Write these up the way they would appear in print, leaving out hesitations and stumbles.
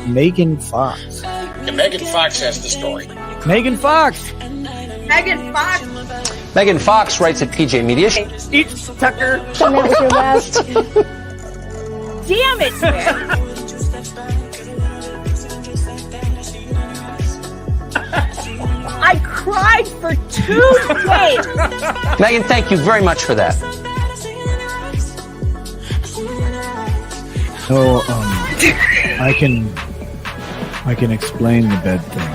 Megan Fox. Yeah, Megan Fox has the story. Megan Fox. Megan Fox. Megan Fox writes at PJ Media. Eat Tucker. And that was your last. Damn it, man. I cried for 2 days. Megan, thank you very much for that. So, I can explain the bed thing.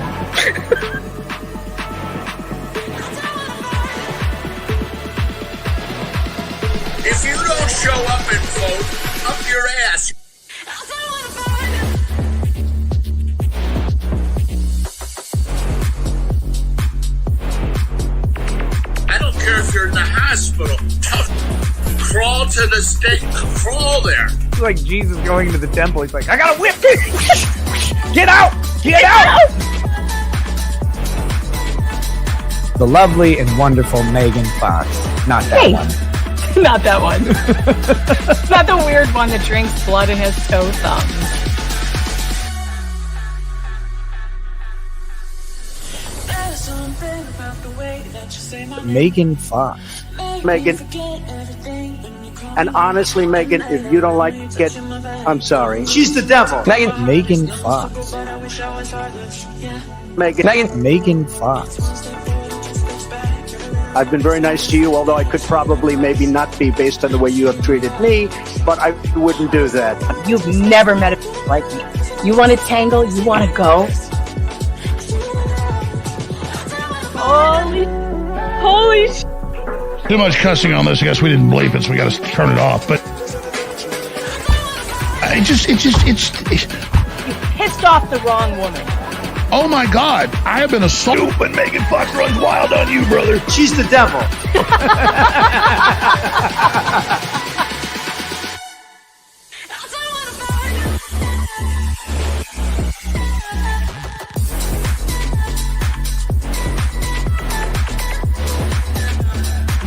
If you don't show up and vote, up your ass. I don't care if you're in the hospital. Crawl to the stake. Crawl there. It's like Jesus going into the temple. He's like, I got a whip. Get out! Get out! The lovely and wonderful Megan Fox. Not that one. Not that one. Not the weird one that drinks blood in his toe thumbs. Megan Fox. Megan. And honestly, Megan, if you don't like it, I'm sorry. She's the devil. Megan Fox. Megan Fox. I've been very nice to you, although I could probably maybe not be based on the way you have treated me, but I wouldn't do that. You've never met a like me. You want to tangle? You want to go? Holy sh! Too much cussing on this. I guess we didn't bleep it, so we got to turn it off. But it's. You pissed off the wrong woman. Oh my God! I have been assaulted, but Megan Fox runs wild on you, brother. She's the devil.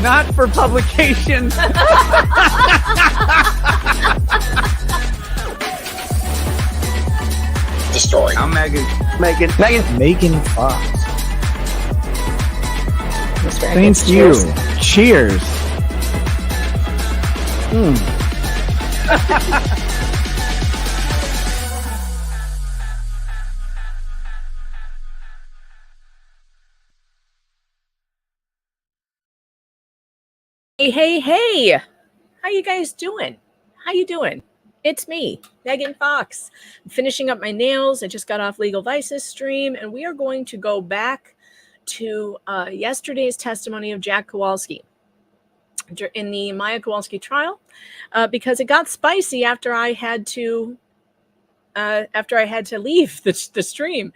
Not for publication. The story. I'm Megan Fox. Thank you. Cheers. Hey. How you guys doing? It's me, Megan Fox. I'm finishing up my nails. I just got off Legal Vices stream, and we are going to go back to yesterday's testimony of Jack Kowalski in the Maya Kowalski trial, because it got spicy after I had to leave the stream.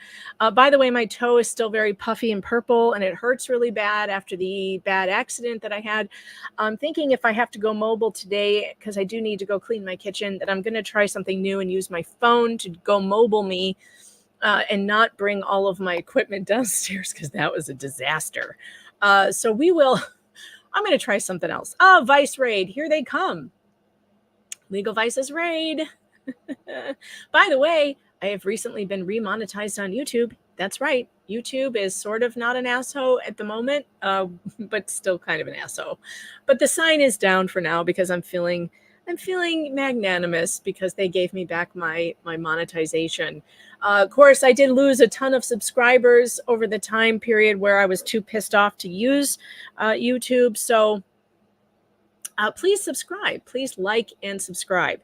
By the way, my toe is still very puffy and purple, and it hurts really bad after the bad accident that I had. I'm thinking if I have to go mobile today, because I do need to go clean my kitchen, that I'm going to try something new and use my phone to go mobile me and not bring all of my equipment downstairs, because that was a disaster. So I'm going to try something else. Vice Raid, here they come. Legal Vices Raid. By the way, I have recently been remonetized on YouTube. That's right. YouTube is sort of not an asshole at the moment, but still kind of an asshole. But the sign is down for now because I'm feeling magnanimous because they gave me back my monetization. Of course, I did lose a ton of subscribers over the time period where I was too pissed off to use YouTube. So please subscribe. Please like and subscribe.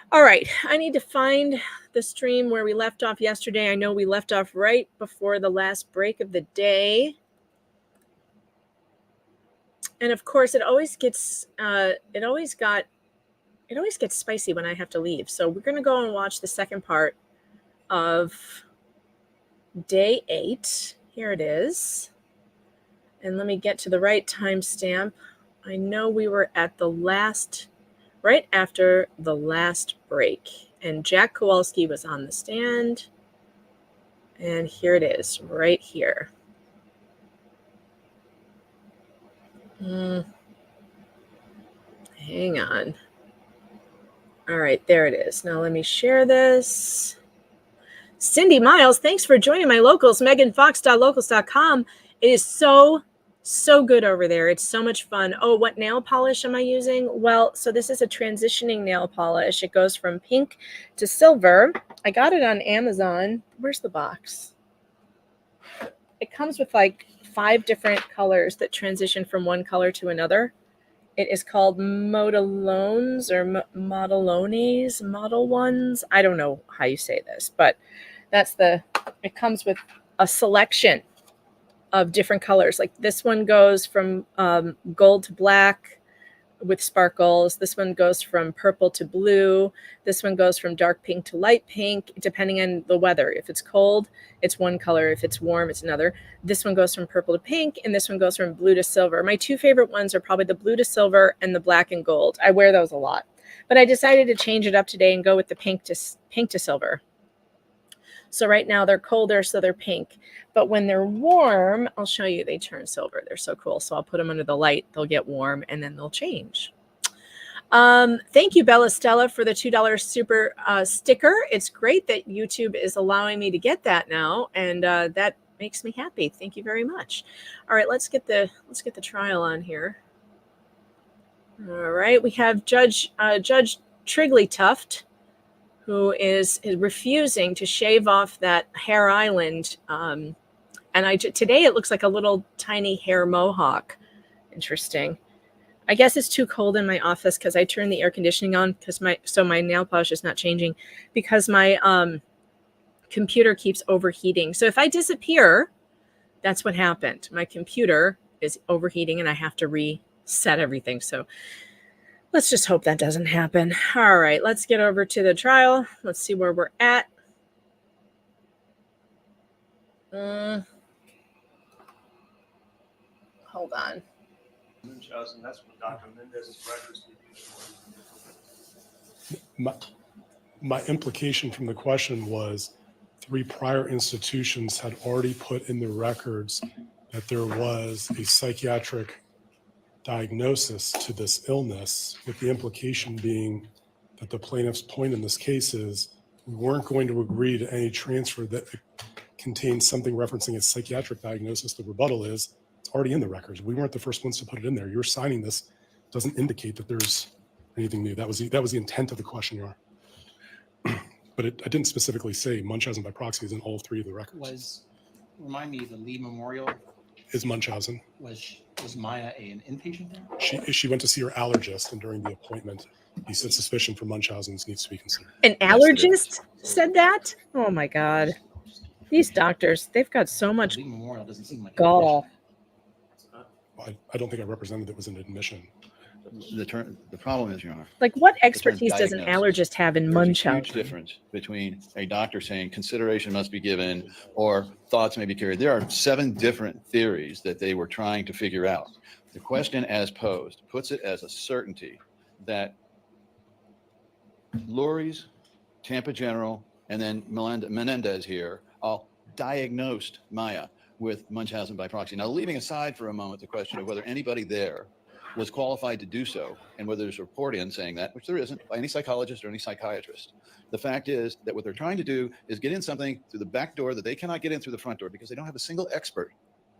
All right, I need to find the stream where we left off yesterday. I know we left off right before the last break of the day. And of course, it always gets spicy when I have to leave. So we're going to go and watch the second part of day 8. Here it is. And let me get to the right timestamp. I know we were at the right after the last break, and Jack Kowalski was on the stand, and here it is, right here. Hang on. All right, there it is. Now let me share this. Cindy Miles, thanks for joining my locals. MeganFox.locals.com. It is so good over there. It's so much fun. Oh, what nail polish am I using? Well, so this is a transitioning nail polish. It goes from pink to silver. I got it on Amazon. Where's the box? It comes with like 5 different colors that transition from one color to another. It is called Modelones or Modelones, Model Ones. I don't know how you say this, but it comes with a selection of different colors. Like this one goes from gold to black with sparkles. This one goes from purple to blue. This one goes from dark pink to light pink, depending on the weather. If it's cold, it's one color. If it's warm, it's another. This one goes from purple to pink, and this one goes from blue to silver. My 2 favorite ones are probably the blue to silver and the black and gold. I wear those a lot, but I decided to change it up today and go with the pink to silver. So right now they're colder, so they're pink. But when they're warm, I'll show you, they turn silver. They're so cool. So I'll put them under the light. They'll get warm, and then they'll change. Thank you, Bella Stella, for the $2 super sticker. It's great that YouTube is allowing me to get that now, and that makes me happy. Thank you very much. All right, let's get the trial on here. All right, we have Judge Trigley Tuft, who is refusing to shave off that hair island. And today it looks like a little tiny hair mohawk. Interesting. I guess it's too cold in my office because I turned the air conditioning on so my nail polish is not changing because my computer keeps overheating. So if I disappear, that's what happened. My computer is overheating and I have to reset everything. So let's just hope that doesn't happen. All right, let's get over to the trial. Let's see where we're at. Hold on. Munchausen, that's what Dr. Mendez's records. My implication from the question was 3 prior institutions had already put in the records that there was a psychiatric diagnosis to this illness, with the implication being that the plaintiff's point in this case is we weren't going to agree to any transfer that contains something referencing a psychiatric diagnosis. The rebuttal is it's already in the records. We weren't the first ones to put it in there. You're signing this doesn't indicate that there's anything new. That was the intent of the question, Your Honor. But I didn't specifically say Munchausen by proxy is in all 3 of the records. Remind me, the Lee Memorial is Munchausen. Was Maya an inpatient there? She went to see her allergist, and during the appointment, he said suspicion for Munchausen's needs to be considered. An allergist said that? Oh my God. These doctors, they've got so much gall. I don't think I represented it was an admission. The problem is, Your Honor. Like, what expertise does an allergist have in Munchausen? There's a huge difference between a doctor saying consideration must be given or thoughts may be carried. There are 7 different theories that they were trying to figure out. The question as posed puts it as a certainty that Lurie's, Tampa General, and then Menendez here all diagnosed Maya with Munchausen by proxy. Now, leaving aside for a moment the question of whether anybody there was qualified to do so and whether there's a report in saying that, which there isn't by any psychologist or any psychiatrist. The fact is that what they're trying to do is get in something through the back door that they cannot get in through the front door because they don't have a single expert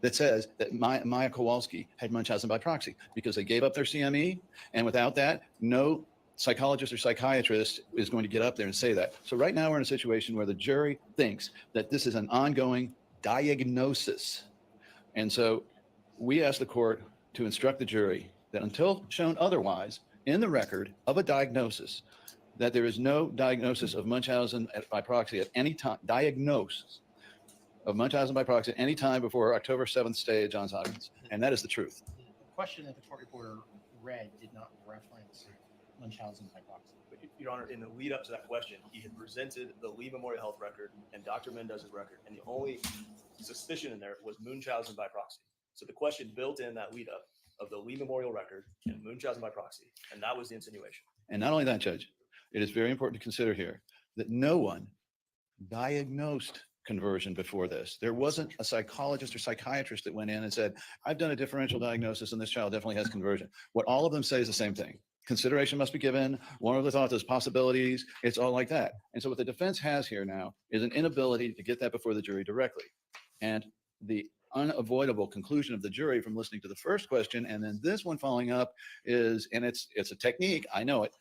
that says that Maya Kowalski had Munchausen by proxy because they gave up their CME. And without that, no psychologist or psychiatrist is going to get up there and say that. So right now we're in a situation where the jury thinks that this is an ongoing diagnosis. And so we ask the court to instruct the jury that until shown otherwise in the record of a diagnosis, that there is no diagnosis of Munchausen by proxy at any time, diagnosis of Munchausen by proxy at any time before October 7th stay at Johns Hopkins. And that is the truth. The question that the court reporter read did not reference Munchausen by proxy. But, Your Honor, in the lead up to that question, he had presented the Lee Memorial Health record and Dr. Mendez's record, and the only suspicion in there was Munchausen by proxy. So the question built in that lead up of the Lee Memorial record and Munchausen by proxy, and that was the insinuation. And not only that, Judge, it is very important to consider here that no one diagnosed conversion before this. There wasn't a psychologist or psychiatrist that went in and said, I've done a differential diagnosis and this child definitely has conversion. What all of them say is the same thing. consideration must be given. One of the thoughts is possibilities. It's all like that. And so what the defense has here now is an inability to get that before the jury directly. And the unavoidable conclusion of the jury from listening to the first question and then this one following up is, and it's a technique, I know it,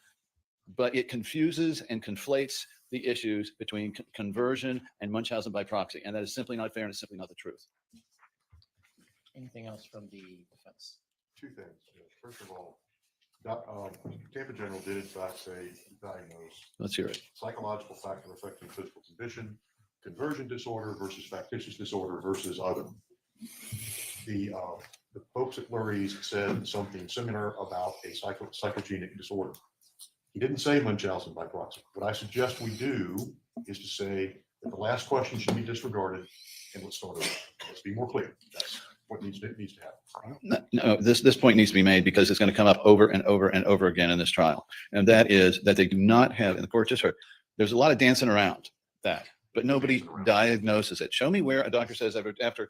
but it confuses and conflates the issues between conversion and Munchausen by proxy. And that is simply not fair and it's simply not the truth. Anything else from the defense? Two things. First of all, Tampa General did in fact say diagnose. Let's hear it. Psychological factor affecting physical condition, conversion disorder versus factitious disorder versus other. The folks at Lurie's said something similar about a psychogenic disorder. He didn't say Munchausen by proxy. What I suggest we do is to say that the last question should be disregarded and let's start over. Let's be more clear. That's what needs to happen. No, this point needs to be made because it's going to come up over and over and over again in this trial. And that is that they do not have, and the court just heard, there's a lot of dancing around that, but nobody diagnoses it. Show me where a doctor says after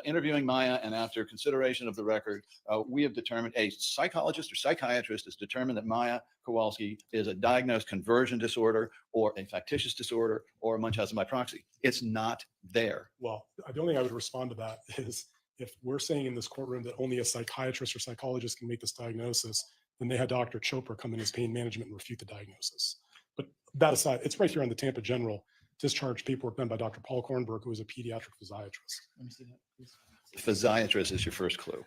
interviewing Maya and after consideration of the record, we have determined, a psychologist or psychiatrist has determined that Maya Kowalski is a diagnosed conversion disorder or a factitious disorder or a Munchausen by proxy. It's not there. Well, the only thing I would respond to that is if we're saying in this courtroom that only a psychiatrist or psychologist can make this diagnosis, then they had Dr. Chopra come in as pain management and refute the diagnosis. But that aside, it's right here on the Tampa General discharge paperwork done by Dr. Paul Kornberg, who is a pediatric physiatrist. Let me see that, please. Physiatrist is your first clue.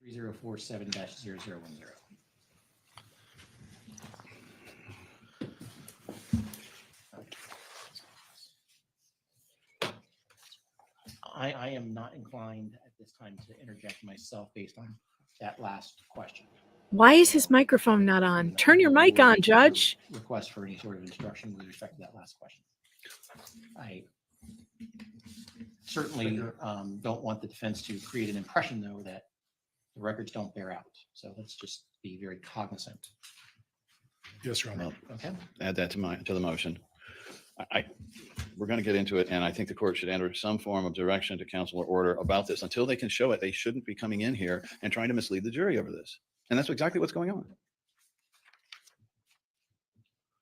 3047-0010. I am not inclined at this time to interject myself based on that last question. Why is his microphone not on? Turn your mic on, Judge. Request for any sort of instruction with respect to that last question. I certainly don't want the defense to create an impression, though, that the records don't bear out. So let's just be very cognizant. Yes, Your Honor. Okay. Add that to the motion. We're going to get into it, and I think the court should enter some form of direction to counsel or order about this. Until they can show it, they shouldn't be coming in here and trying to mislead the jury over this. And that's exactly what's going on.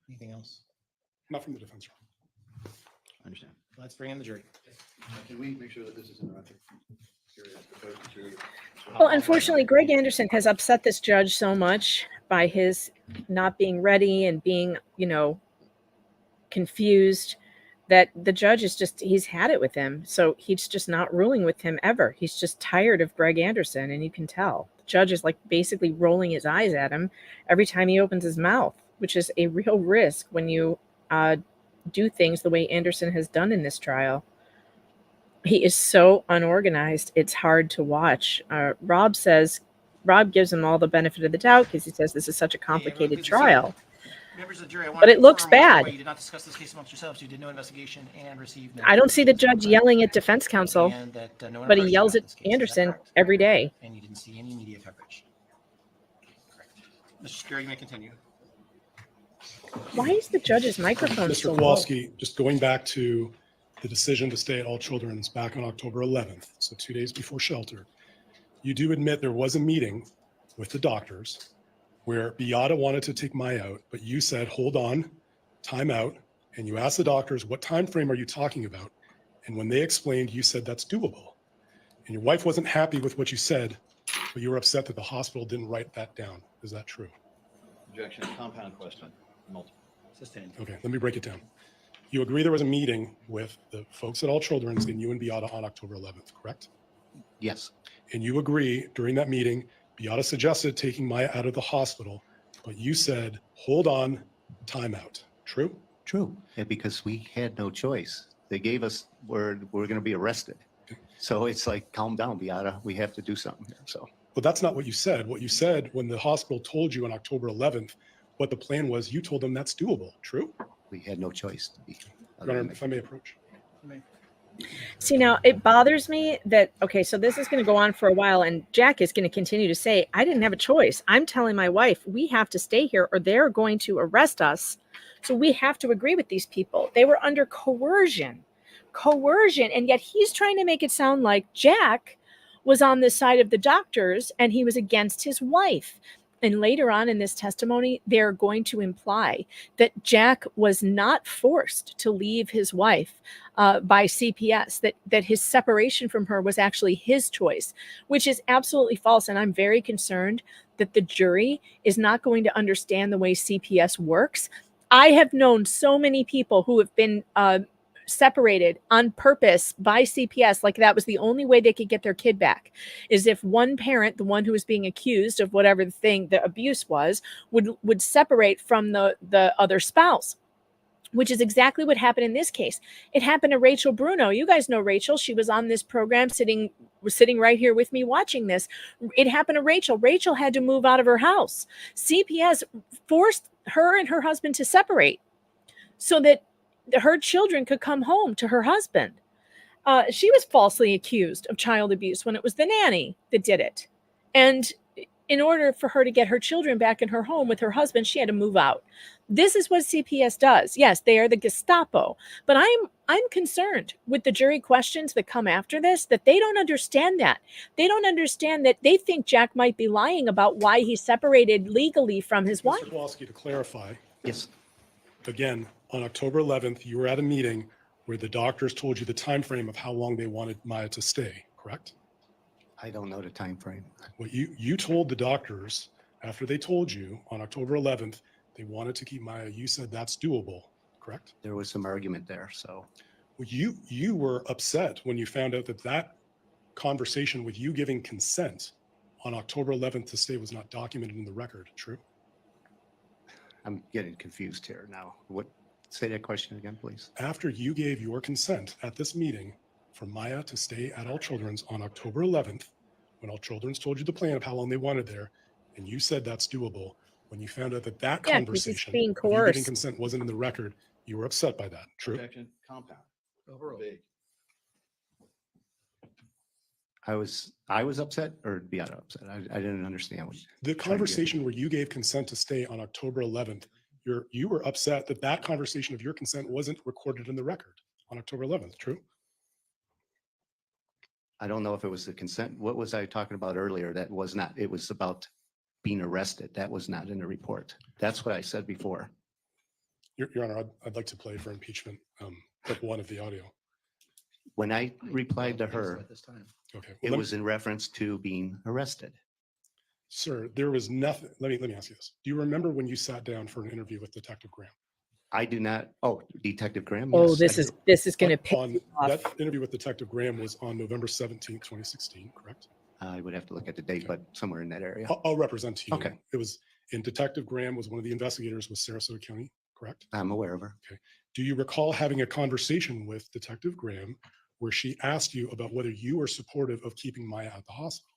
Anything else? Not from the defense. I understand. Let's bring in the jury. Can we make sure that this is in the record? Well, unfortunately, Greg Anderson has upset this judge so much by his not being ready and being, confused that the judge is he's had it with him. So he's just not ruling with him ever. He's just tired of Greg Anderson, and you can tell. The judge is like basically rolling his eyes at him every time he opens his mouth, which is a real risk when you do things the way Anderson has done in this trial. He is so unorganized, it's hard to watch. Rob gives him all the benefit of the doubt because he says this is such a complicated trial. Members of the jury, But it looks bad. You did not discuss this case amongst yourselves. You did no investigation and received no. I don't see the judge yelling at defense counsel, And that, no one but he approached yells you at about this case. Is that Anderson correct? every day. And you didn't see any media coverage. Correct. Mr. Secure, you may continue. Why is the judge's microphone Mr. so low? Kowalski, just going back to the decision to stay at all children's back on October 11th, so 2 days before shelter, you do admit there was a meeting with the doctors where Beata wanted to take Maya out, but you said, hold on, time out, and you asked the doctors, what time frame are you talking about? And when they explained, you said that's doable. And your wife wasn't happy with what you said, but you were upset that the hospital didn't write that down. Is that true? Objection, compound question, multiple. Sustained. Okay, let me break it down. You agree there was a meeting with the folks at All Children's and you and Beata on October 11th, correct? Yes. And you agree during that meeting, Beata suggested taking Maya out of the hospital, but you said, hold on, time out. True? True. Yeah, because we had no choice. They gave us, we're going to be arrested. So it's like, calm down, Beata. We have to do something here. So. But that's not what you said. What you said when the hospital told you on October 11th what the plan was, you told them that's doable. True? We had no choice to be. Your Honor, if I may approach. See, now it bothers me that, okay, so this is going to go on for a while, and Jack is going to continue to say, I didn't have a choice. I'm telling my wife, we have to stay here or they're going to arrest us. So we have to agree with these people. They were under coercion. coercion. And yet he's trying to make it sound like Jack was on the side of the doctors and he was against his wife. And later on in this testimony, they're going to imply that Jack was not forced to leave his wife by CPS, that his separation from her was actually his choice, which is absolutely false. And I'm very concerned that the jury is not going to understand the way CPS works. I have known so many people who have been separated on purpose by CPS, like that was the only way they could get their kid back, is if one parent, the one who was being accused of whatever the abuse was, would separate from the other spouse, which is exactly what happened in this case. It happened to Rachel Bruno. You guys know Rachel. She was on this program sitting right here with me watching this. It happened to Rachel. Rachel had to move out of her house. CPS forced her and her husband to separate so that her children could come home to her husband. She was falsely accused of child abuse when it was the nanny that did it. And in order for her to get her children back in her home with her husband, she had to move out. This is what CPS does. Yes, they are the Gestapo. But I'm concerned with the jury questions that come after this, that they don't understand that. They don't understand that they think Jack might be lying about why he separated legally from his wife. Mr. Kowalski, to clarify. Yes. Again, on October 11th, you were at a meeting where the doctors told you the time frame of how long they wanted Maya to stay, correct? I don't know the time frame. Well, you told the doctors after they told you on October 11th they wanted to keep Maya. You said that's doable, correct? There was some argument there, so. Well, you were upset when you found out that conversation with you giving consent on October 11th to stay was not documented in the record. True? I'm getting confused here now. Say that question again, please. After you gave your consent at this meeting for Maya to stay at All Children's on October 11th, when All Children's told you the plan of how long they wanted there, and you said that's doable, when you found out that conversation of you giving consent wasn't in the record, you were upset by that. True? Objection, compound. Overall. Big. I was upset or Beata upset. I didn't understand what the conversation where you gave consent to stay on October 11th. You were upset that conversation of your consent wasn't recorded in the record on October 11th. True? I don't know if it was the consent. What was I talking about earlier? That was not. It was about being arrested. That was not in the report. That's what I said before. Your Honor, I'd like to play for impeachment clip one of the audio. When I replied to her, At this time. Okay, it was in reference to being arrested. Sir, there was nothing. Let me ask you this. Do you remember when you sat down for an interview with Detective Graham? I do not. Oh, Detective Graham. Oh, yes, this is going to piss on me off. that interview with Detective Graham was on November 17th, 2016, correct? I would have to look at the date, but somewhere in that area. I'll represent to you. Okay. It was, and Detective Graham was one of the investigators with Sarasota County, correct? I'm aware of her. Okay. Do you recall having a conversation with Detective Graham where she asked you about whether you were supportive of keeping Maya at the hospital?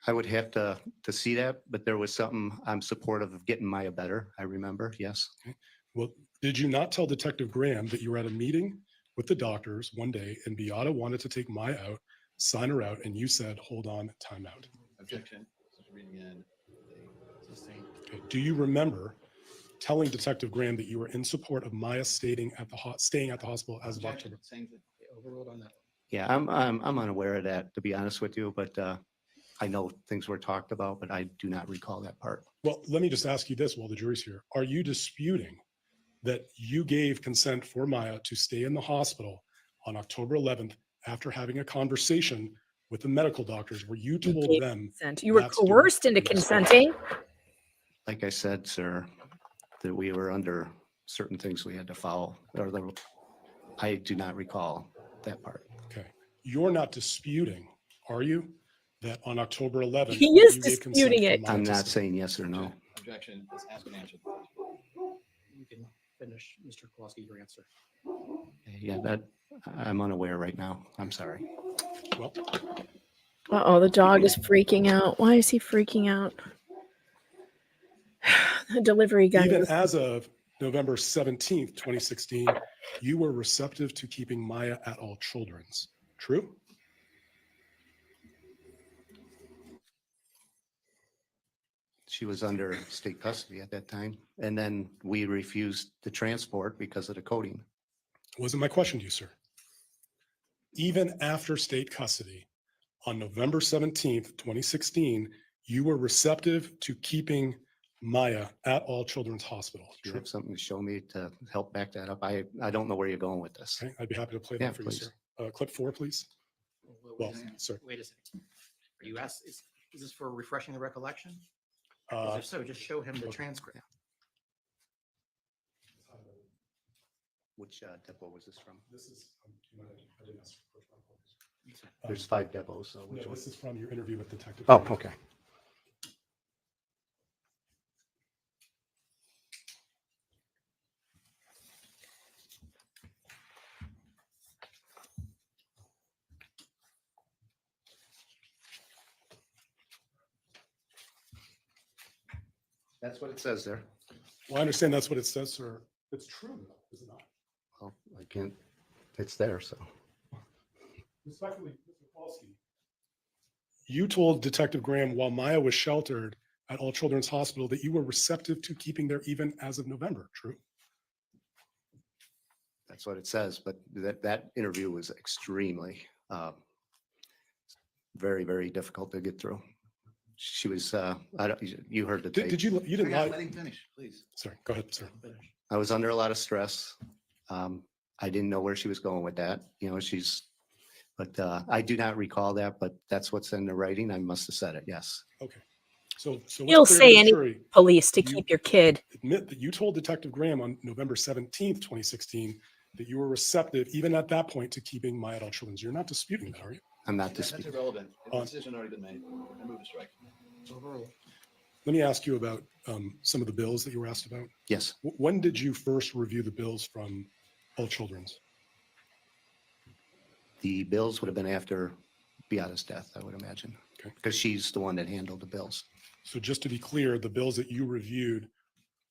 I would have to see that, but there was something I'm supportive of getting Maya better. I remember. Yes. Okay. Well, did you not tell Detective Graham that you were at a meeting with the doctors one day and Beata wanted to take Maya out, sign her out, and you said, hold on, time out? Objection. Reading in. Okay. Do you remember telling Detective Graham that you were in support of Maya staying at the hospital as of October? Overruled on that. Yeah, I'm unaware of that, to be honest with you, but I know things were talked about, but I do not recall that part. Well, let me just ask you this while the jury's here. Are you disputing that you gave consent for Maya to stay in the hospital on October 11th after having a conversation with the medical doctors where you told them consent? You were coerced into consenting? Like I said, sir, that we were under certain things we had to follow. I do not recall that part. Okay. You're not disputing, are you, that on October 11th, he is you gave disputing it. I'm not saying yes or no. Objection is asked and answered. You can finish, Mr. Kowalski, your answer. Yeah, that I'm unaware right now. I'm sorry. Well, uh-oh, the dog is freaking out. Why is he freaking out? The delivery guy. even as of November 17th, 2016, you were receptive to keeping Maya at All Children's. True? She was under state custody at that time. And then we refused the transport because of the coding. Wasn't my question to you, sir. Even after state custody, on November 17th, 2016, you were receptive to keeping Maya at All Children's Hospital. Do you have something to show me to help back that up? I don't know where you're going with this. Okay, I'd be happy to play Yeah, that for you, please. sir. Clip 4, please. Well, sorry. Wait a second. Are you asked, is this for refreshing the recollection? Uh, If so, just show him the transcript. Which depot was this from? This is, I didn't ask for first one. There's 5 depots, so No, which one? this is from your interview with Detective. Oh, okay. That's what it says there. Well, I understand that's what it says, sir. It's true, though, is it not? Well, I can't, it's there, so. Respectfully, Mr. Kowalski, you told Detective Graham while Maya was sheltered at All Children's Hospital that you were receptive to keeping there even as of November, true? That's what it says, but that interview was extremely, very, very difficult to get through. She was, you heard the tape. Did you didn't lie? Let him finish, please. Sorry, go ahead, sir. I was under a lot of stress. I didn't know where she was going with that, but I do not recall that, but that's what's in the writing. I must have said it, yes. Okay. So You'll what's clear to say the any jury, police to you- keep your kid. admit that you told Detective Graham on November 17th, 2016, that you were receptive even at that point to keeping Maya at All Children's. You're not disputing that, are you? I'm not That's disputing. irrelevant. The On- decision already been made. I move to strike. Let me ask you about some of the bills that you were asked about. Yes, When did you first review the bills from All Children's? the bills would have been after Beata's death, I would imagine. Okay. Because she's the one that handled the bills. So just to be clear, the bills that you reviewed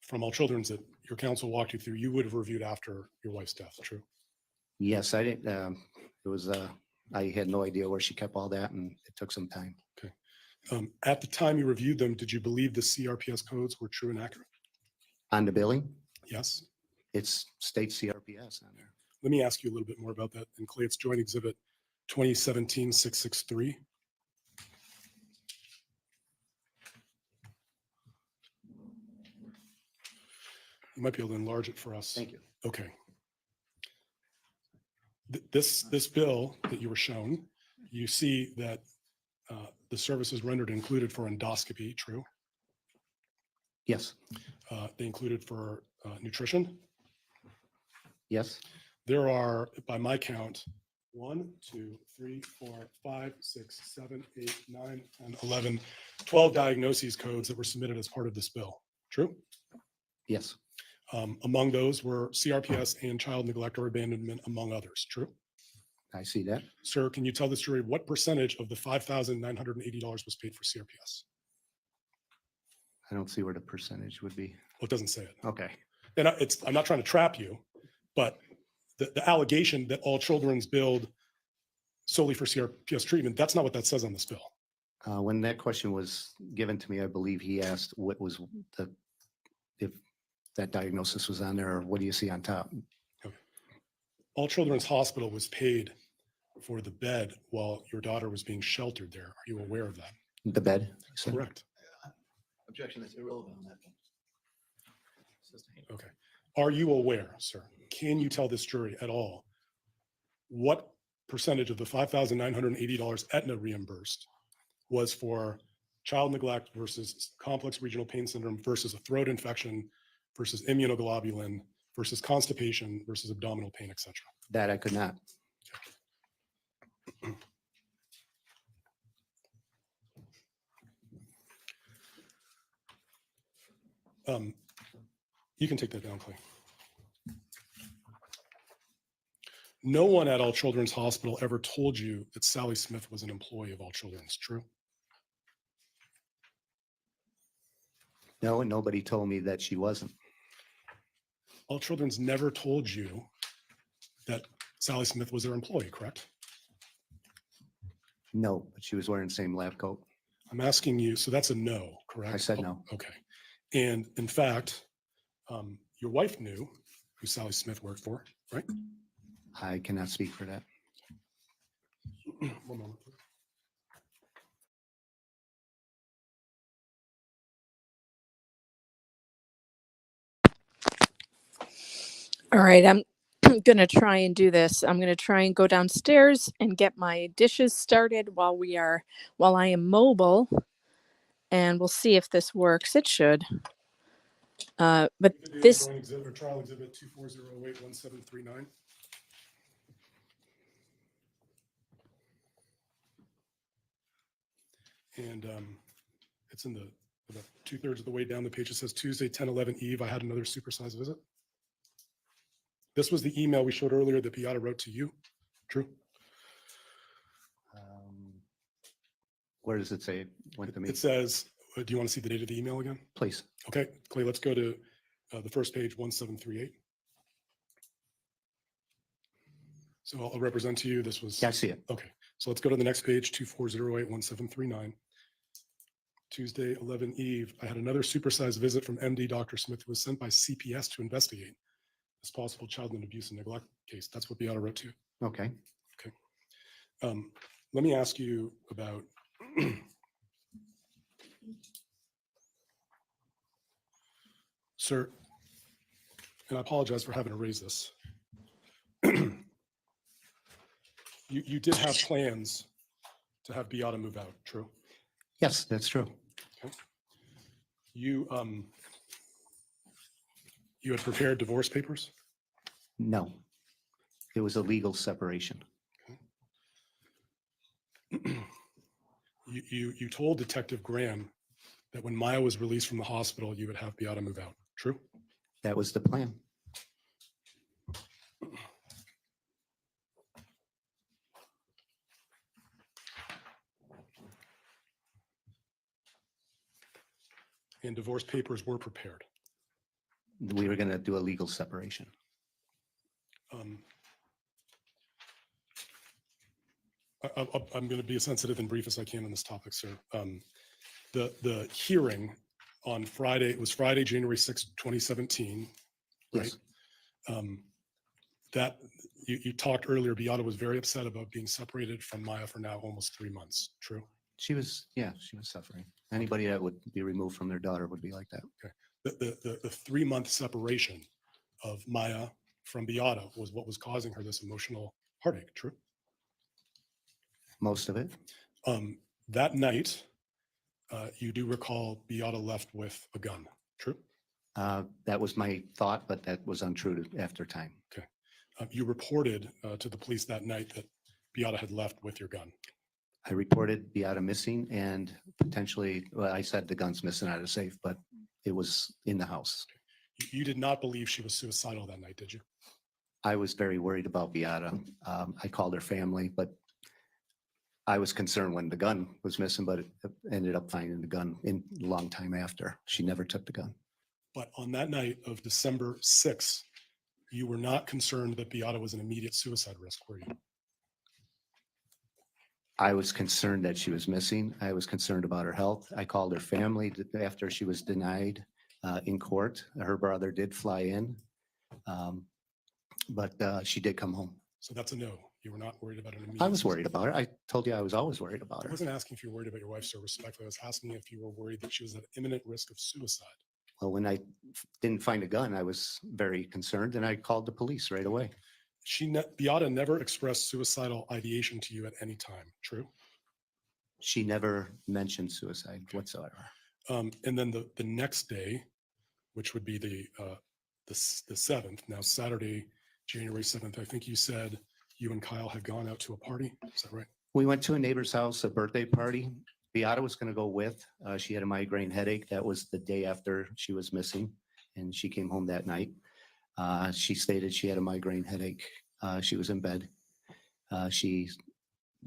from All Children's that your counsel walked you through, you would have reviewed after your wife's death, true? Yes, I didn't, it was, I had no idea where she kept all that and it took some time. At the time you reviewed them, did you believe the CRPS codes were true and accurate? On the billing, Yes. it's state CRPS on there. Let me ask you a little bit more about that. In Clay's Joint Exhibit 2017-663. You might be able to enlarge it for us. Thank you. Okay. This bill that you were shown, you see that the services rendered included for endoscopy, true? Yes, They included for nutrition. yes, There are, by my count, 1, 2, 3, 4, 5, 6, 7, 8, 9, 10, 11, 12 diagnoses codes that were submitted as part of this bill. True? yes, Among those were CRPS and child neglect or abandonment, among others. True? I see that. Sir, can you tell this jury what percentage of the $5,980 was paid for CRPS? I don't see where the percentage would be. Well, it doesn't say it. Okay, And I'm not trying to trap you, but the allegation that All Children's billed solely for CRPS treatment, that's not what that says on this bill. when that question was given to me, I believe he asked what was if that diagnosis was on there, or what do you see on top? All Children's Hospital was paid for the bed while your daughter was being sheltered there. Are you aware of that? The bed? you said? Correct. Objection, that's irrelevant on that point. Okay. Are you aware, sir? Can you tell this jury at all what percentage of the $5,980 Aetna reimbursed was for child neglect versus complex regional pain syndrome versus a throat infection versus immunoglobulin versus constipation versus abdominal pain, etc.? That I could not. You can take that down, Clay. No one at All Children's Hospital ever told you that Sally Smith was an employee of All Children's, true? No, and nobody told me that she wasn't. All Children's never told you that Sally Smith was their employee, correct? No, but she was wearing the same lab coat. I'm asking you, so that's a no, correct? I said no. Okay. And in fact, your wife knew who Sally Smith worked for, right? I cannot speak for that. One moment. All right, I'm going to try and do this. I'm going to try and go downstairs and get my dishes started while I am mobile, and we'll see if this works. It should. But this Exhibit or trial exhibit 240081739. And it's in the about 2/3 of the way down the page. It says Tuesday, 10/11 Eve. I had another supersized visit. This was the email we showed earlier that Beata wrote to you. True. Where does it say it went to me? It says, do you want to see the date of the email again? Please. Okay, Clay, let's go to the first page, 1738. So I'll represent to you. This was. Yeah, I see it. Okay, so let's go to the next page, 240081739. Tuesday, 11 Eve. I had another supersized visit from MD Dr. Smith, who was sent by CPS to investigate this possible child and abuse and neglect case. That's what Beata wrote to. Okay. Okay. Let me ask you about sir, and I apologize for having to raise this. You did have plans to have Beata move out, true? Yes, that's true. Okay. You had prepared divorce papers? No, it was a legal separation. You told Detective Graham that when Maya was released from the hospital, you would have Beata move out, true? That was the plan. And divorce papers were prepared. We were going to do a legal separation. I'm going to be as sensitive and brief as I can on this topic, sir. The hearing on Friday, it was Friday, January 6, 2017, right? Yes. That you talked earlier, Beata was very upset about being separated from Maya for now almost 3 months, true? She was suffering. Anybody that would be removed from their daughter would be like that. Okay. The 3-month separation of Maya from Beata was what was causing her this emotional heartache, true? Most of it. That night, you do recall Beata left with a gun, true? That was my thought, but that was untrue after time. Okay. You reported to the police that night that Beata had left with your gun. I reported Beata missing and potentially, well, I said the gun's missing out of the safe, but it was in the house. You did not believe she was suicidal that night, did you? I was very worried about Beata. I called her family, but I was concerned when the gun was missing, but it ended up finding the gun in a long time after. She never took the gun. But on that night of December 6th, you were not concerned that Beata was an immediate suicide risk, were you? I was concerned that she was missing. I was concerned about her health. I called her family after she was denied in court. Her brother did fly in, but she did come home. So that's a no. You were not worried about an immediate I was worried about her. I told you I was always worried about I her. wasn't asking if you were worried about your wife, so respectfully. I was asking if you were worried that she was at imminent risk of suicide. Well, when I didn't find a gun, I was very concerned, and I called the police right away. Beata never expressed suicidal ideation to you at any time, true? She never mentioned suicide whatsoever. And then the next day, which would be the 7th, now Saturday, January 7th, I think you said you and Kyle had gone out to a party. Is that right? We went to a neighbor's house, a birthday party. Beata was going to go with. She had a migraine headache. That was the day after she was missing, and she came home that night. She stated she had a migraine headache. She was in bed. She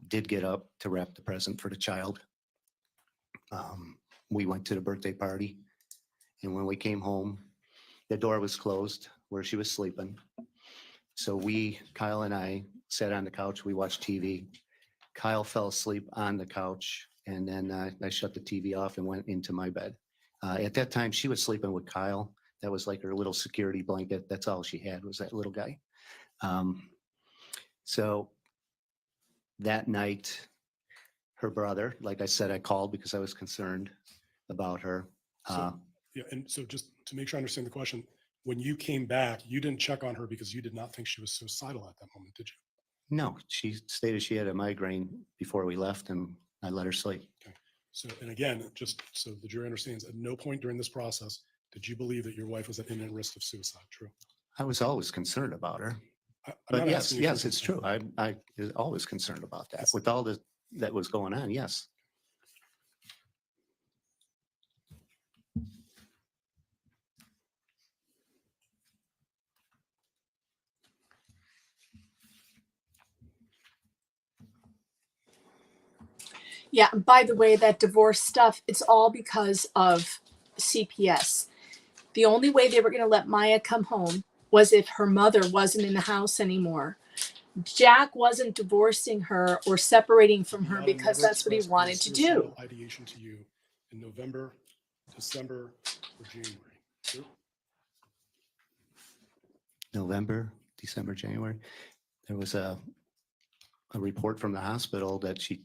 did get up to wrap the present for the child. We went to the birthday party, and when we came home, the door was closed where she was sleeping. So Kyle and I sat on the couch. We watched TV. Kyle fell asleep on the couch, and then I shut the TV off and went into my bed. At that time, she was sleeping with Kyle. That was like her little security blanket. That's all she had was that little guy. So that night, her brother, like I said, I called because I was concerned about her. Yeah, and so just to make sure I understand the question, when you came back, you didn't check on her because you did not think she was suicidal at that moment, did you? No, she stated she had a migraine before we left, and I let her sleep. Okay. So, and again, just so the jury understands, at no point during this process did you believe that your wife was at imminent risk of suicide, true? I was always concerned about her. I'm But not yes, asking you yes, for it's consent. true. I was always concerned about that. With all that was going on, yes. Yeah, and by the way, that divorce stuff, it's all because of CPS. The only way they were going to let Maya come home was if her mother wasn't in the house anymore. Jack wasn't divorcing her or separating from her Beata because never that's what he expressed wanted any to do. suicidal ideation to you in November, December, or January, true? November, December, January. There was a report from the hospital that she,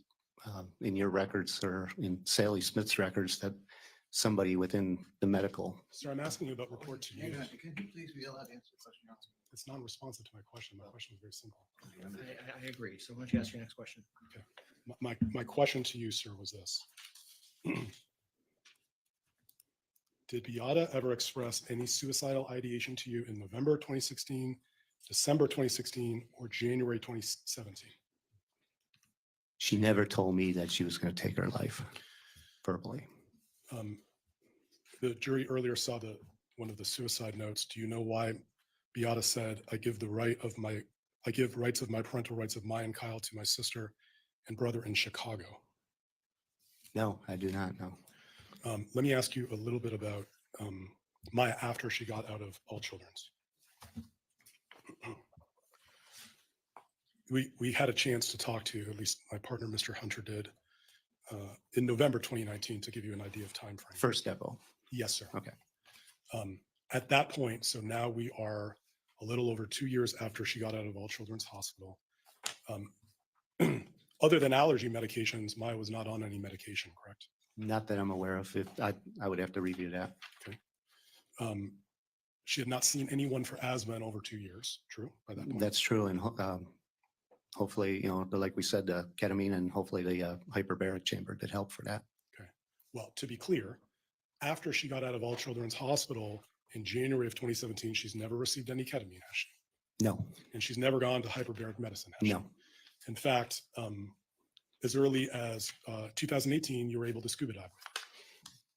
in your records or in Sally Smith's records, that somebody within the medical. Sir, I'm asking you about report to you. Can you please be allowed to answer the question? It's non-responsive to my question. My question is very simple. I agree. So why don't you ask your next question? Okay. My question to you, sir, was this. Did Beata ever express any suicidal ideation to you in November 2016, December 2016, or January 2017? She never told me that she was going to take her life verbally. The jury earlier saw one of the suicide notes. Do you know why Beata said, I give rights of my parental rights of Maya and Kyle to my sister and brother in Chicago? No, I do not know. Let me ask you a little bit about Maya after she got out of All Children's. We had a chance to talk to, at least my partner, Mr. Hunter, did in November 2019 to give you an idea of time frame. First depot. Yes, sir. Okay. At that point, so now we are a little over 2 years after she got out of All Children's Hospital. Other than allergy medications, Maya was not on any medication, correct? Not that I'm aware of. I would have to review that. Okay. She had not seen anyone for asthma in over 2 years, true, by that point? That's true. And hopefully, like we said, the ketamine and hopefully the hyperbaric chamber did help for that. Okay. Well, to be clear, after she got out of All Children's Hospital in January of 2017, she's never received any ketamine, has she? No. And she's never gone to hyperbaric medicine, has No. she? In fact, as early as 2018, you were able to scuba dive.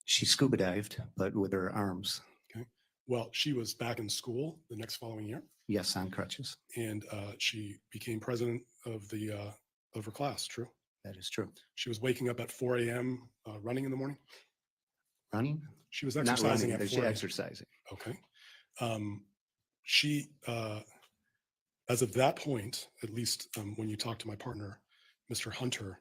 She scuba dived, but with her arms. Okay. Well, she was back in school the next following year. Yes, on crutches. And she became president of her class, true? That is true. She was waking up at 4 a.m. Running in the morning? Running? She was Not exercising running, at she 4 a.m. exercising. Okay. She, as of that point, at least when you talked to my partner, Mr. Hunter,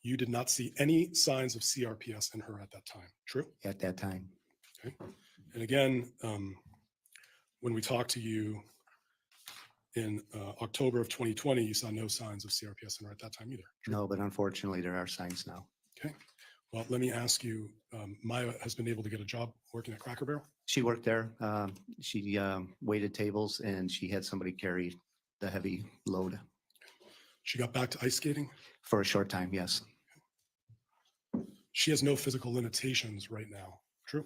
you did not see any signs of CRPS in her at that time, true? At that time. Okay. And again, when we talked to you in October of 2020, you saw no signs of CRPS in her at that time either. True? No, but unfortunately there are signs now. Okay. Well, let me ask you, Maya has been able to get a job working at Cracker Barrel? She worked there. She waited tables and she had somebody carry the heavy load. She got back to ice skating? For a short time, yes. She has no physical limitations right now, true?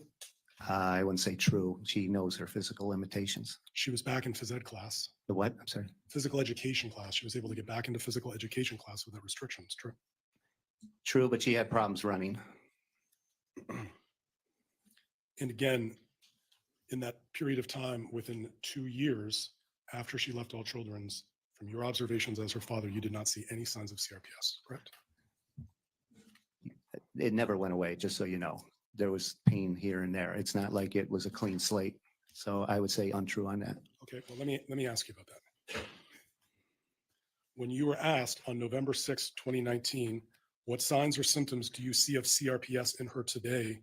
I wouldn't say true. She knows her physical limitations. She was back in phys ed class. The what? I'm sorry. Physical education class. She was able to get back into physical education class without restrictions, true? True, but she had problems running. And again, in that period of time, within 2 years after she left All Children's, from your observations as her father, you did not see any signs of CRPS, correct? It never went away, just so you know. There was pain here and there. It's not like it was a clean slate. So I would say untrue on that. Okay, well, let me ask you about that. When you were asked on November 6, 2019, what signs or symptoms do you see of CRPS in her today?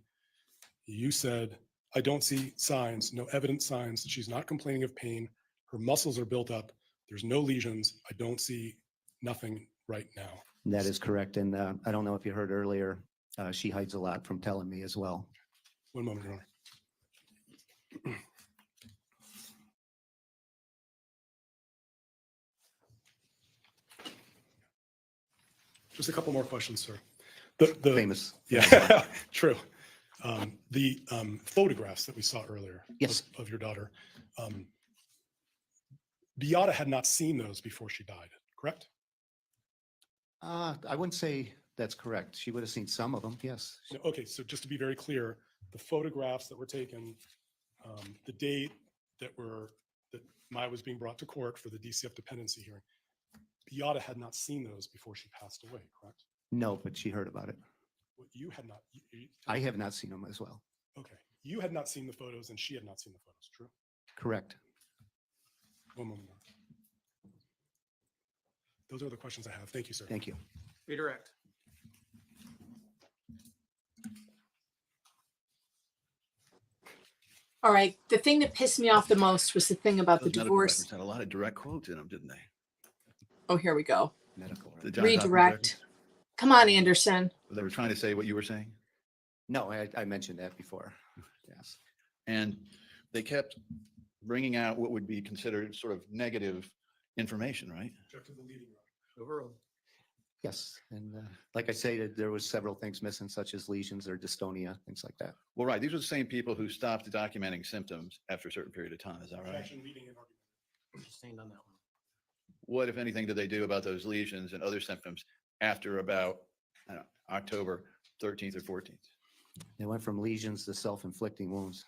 You said, I don't see signs, no evident signs. She's not complaining of pain. Her muscles are built up. There's no lesions. I don't see nothing right now. That is correct. And I don't know if you heard earlier, she hides a lot from telling me as well. One moment, Your Honor. Just a couple more questions, sir. The famous. Yeah, true. The photographs that we saw earlier yes. of your daughter, Beata had not seen those before she died, correct? I wouldn't say that's correct. She would have seen some of them, yes. Okay, so just to be very clear, the photographs that were taken, the date that Maya was being brought to court for the DCF dependency hearing, Beata had not seen those before she passed away, correct? No, but she heard about it. Well, you had not. I have not seen them as well. Okay, you had not seen the photos and she had not seen the photos, true? Correct. One moment. Those are the questions I have. Thank you, sir. Thank you. Redirect. All right. The thing that pissed me off the most was the thing about the Those medical divorce. records had a lot of direct quotes in them, didn't they? Oh, here we go. Medical. The Johns Hopkins Redirect. records? Come on, Anderson. They were trying to say what you were saying? No, I mentioned that before. Yes. And they kept bringing out what would be considered sort of negative information, right? Overall. Yes. And like I say, there was several things missing, such as lesions or dystonia, things like that. Well, right. These were the same people who stopped documenting symptoms after a certain period of time. Is that right? Sustained on that one. What, if anything, did they do about those lesions and other symptoms after about, I don't know, October 13th or 14th? They went from lesions to self-inflicting wounds.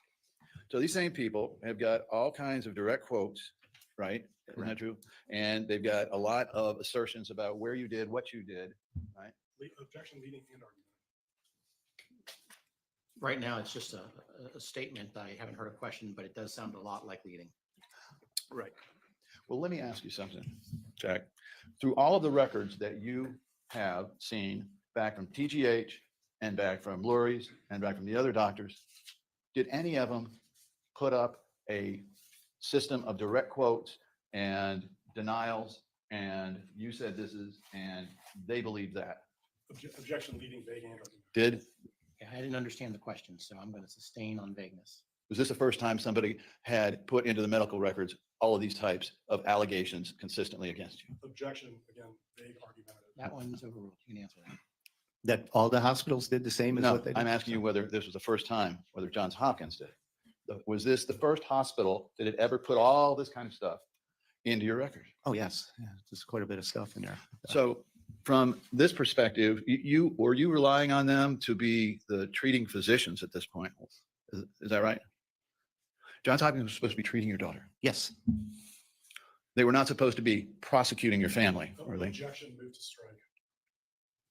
So these same people have got all kinds of direct quotes, right? Isn't that true? And they've got a lot of assertions about where you did, what you did, right? Objection, leading, and argument. Right now, it's just a statement. I haven't heard a question, but it does sound a lot like leading. Right. Well, let me ask you something, Jack. Through all of the records that you have seen back from TGH and back from Lurie's and back from the other doctors, did any of them put up a system of direct quotes and denials and you said this is, and they believe that? Objection, leading, vague, and argument. Did? Yeah, I didn't understand the question, so I'm going to sustain on vagueness. Was this the first time somebody had put into the medical records all of these types of allegations consistently against you? Objection, again, vague, argumentative. That one's overruled. You can answer that. That all the hospitals did the same as No, what they did? I'm asking you whether this was the first time, whether Johns Hopkins did. Was this the first hospital that had ever put all this kind of stuff into your record? Oh, yes. Yeah, there's quite a bit of stuff in there. So from this perspective, were you relying on them to be the treating physicians at this point? Is that right? Johns Hopkins was supposed to be treating your daughter. Yes. They were not supposed to be prosecuting your family, were they? Objection, move to strike.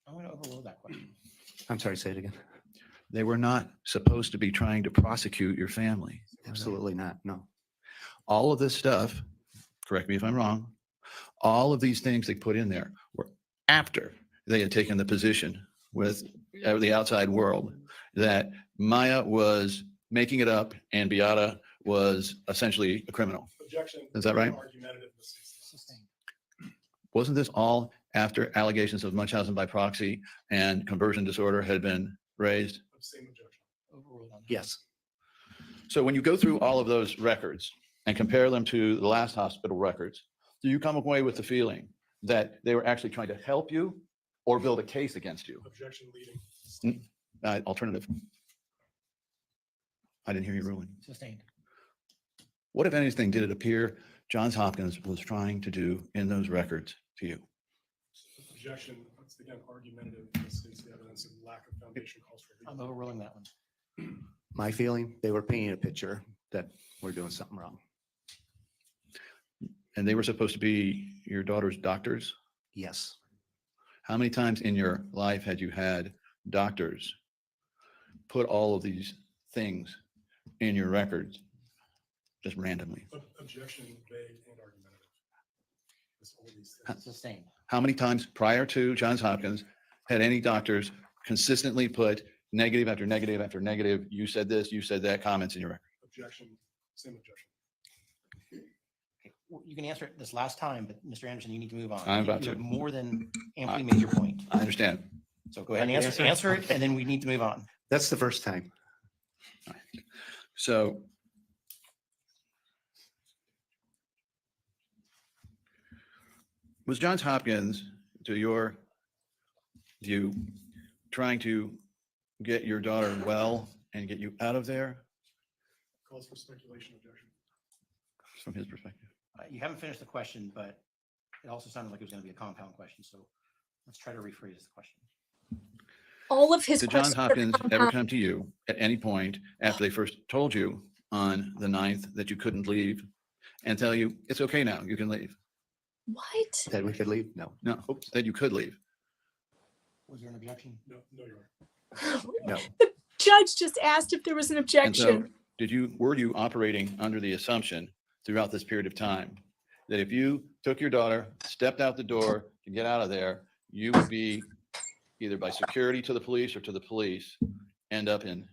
I'm going to overrule that question. I'm sorry, say it again. They were not supposed to be trying to prosecute your family. Absolutely not, no. All of this stuff, correct me if I'm wrong, all of these things they put in there were after they had taken the position with the outside world that Maya was making it up and Beata was essentially a criminal. Objection. Is that right? Argumentative. Sustained. Wasn't this all after allegations of Munchausen by proxy and conversion disorder had been raised? Same objection. Overruled on that. Yes. So when you go through all of those records and compare them to the last hospital records, do you come away with the feeling that they were actually trying to help you or build a case against you? Objection, leading. Alternative. I didn't hear you ruling. Sustained. What, if anything, did it appear Johns Hopkins was trying to do in those records to you? Objection, once again, argumentative. This is the evidence of lack of foundation calls for legal. I'm overruling that one. My feeling, they were painting a picture that we're doing something wrong. And they were supposed to be your daughter's doctors? Yes. How many times in your life had you had doctors put all of these things in your records just randomly? Objection, vague, and argumentative. It's all these things. Sustained. How many times prior to Johns Hopkins had any doctors consistently put negative after negative after negative, you said this, you said that, comments in your record? Objection, same objection. You can answer it this last time, but Mr. Anderson, you need to move on. I'm about You to. have more than amply made your point. I understand. So go ahead and answer it, and then we need to move on. That's the first time. So was Johns Hopkins, to your view, trying to get your daughter well and get you out of there Calls for speculation, objection. from his perspective? You haven't finished the question, but it also sounded like it was going to be a compound question. So let's try to rephrase the question. All of his Did Johns questions are Hopkins ever compound. come to you at any point after they first told you on the 9th that you couldn't leave and tell you, it's okay now, you can leave? What? That we could leave? No. No, that you could leave. Was there an objection? No, Your Honor. No. The judge just asked if there was an And so objection. were you operating under the assumption throughout this period of time that if you took your daughter, stepped out the door to get out of there, you would be either by security to the police or to the police, end up in,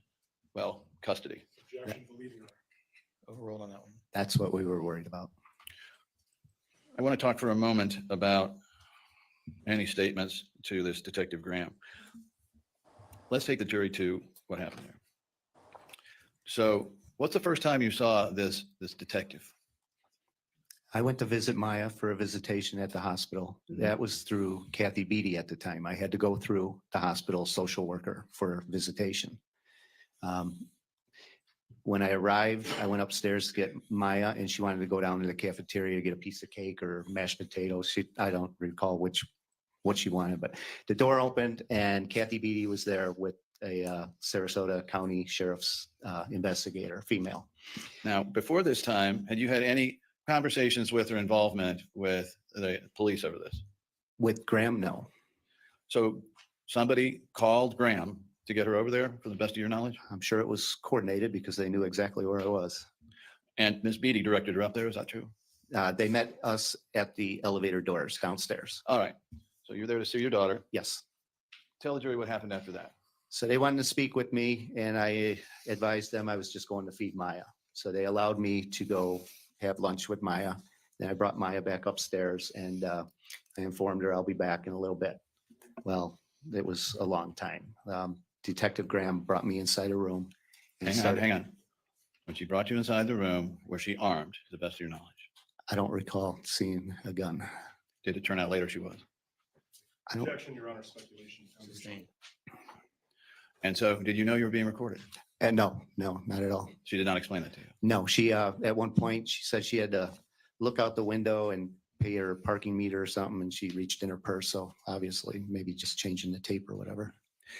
well, custody? Objection to leaving, Your Honor. Overruled on that one. That's what we were worried about. I want to talk for a moment about any statements to this Detective Graham. Let's take the jury to what happened there. So what's the first time you saw this detective? I went to visit Maya for a visitation at the hospital. That was through Kathy Beatty at the time. I had to go through the hospital social worker for visitation. When I arrived, I went upstairs to get Maya, and she wanted to go down to the cafeteria to get a piece of cake or mashed potatoes. I don't recall what she wanted, but the door opened and Kathy Beatty was there with a Sarasota County Sheriff's investigator, female. Now, before this time, had you had any conversations with or involvement with the police over this? With Graham, no. So somebody called Graham to get her over there, for the best of your knowledge? I'm sure it was coordinated because they knew exactly where I was. And Ms. Beatty directed her up there, is that true? They met us at the elevator doors downstairs. All right. So you're there to see your daughter. Yes. Tell the jury what happened after that. So they wanted to speak with me, and I advised them I was just going to feed Maya. So they allowed me to go have lunch with Maya. Then I brought Maya back upstairs, and I informed her I'll be back in a little bit. Well, it was a long time. Detective Graham brought me inside a room. And Hang on. When she brought you inside the room, was she armed, to the best of your knowledge? I don't recall seeing a gun. Did it turn out later she was? I don't. Objection, Your Honor, speculation. Sustained. And so did you know you were being recorded? No, not at all. She did not explain that to you? No, she, at one point, she said she had to look out the window and pay her parking meter or something, and she reached in her purse. So obviously, maybe just changing the tape or whatever.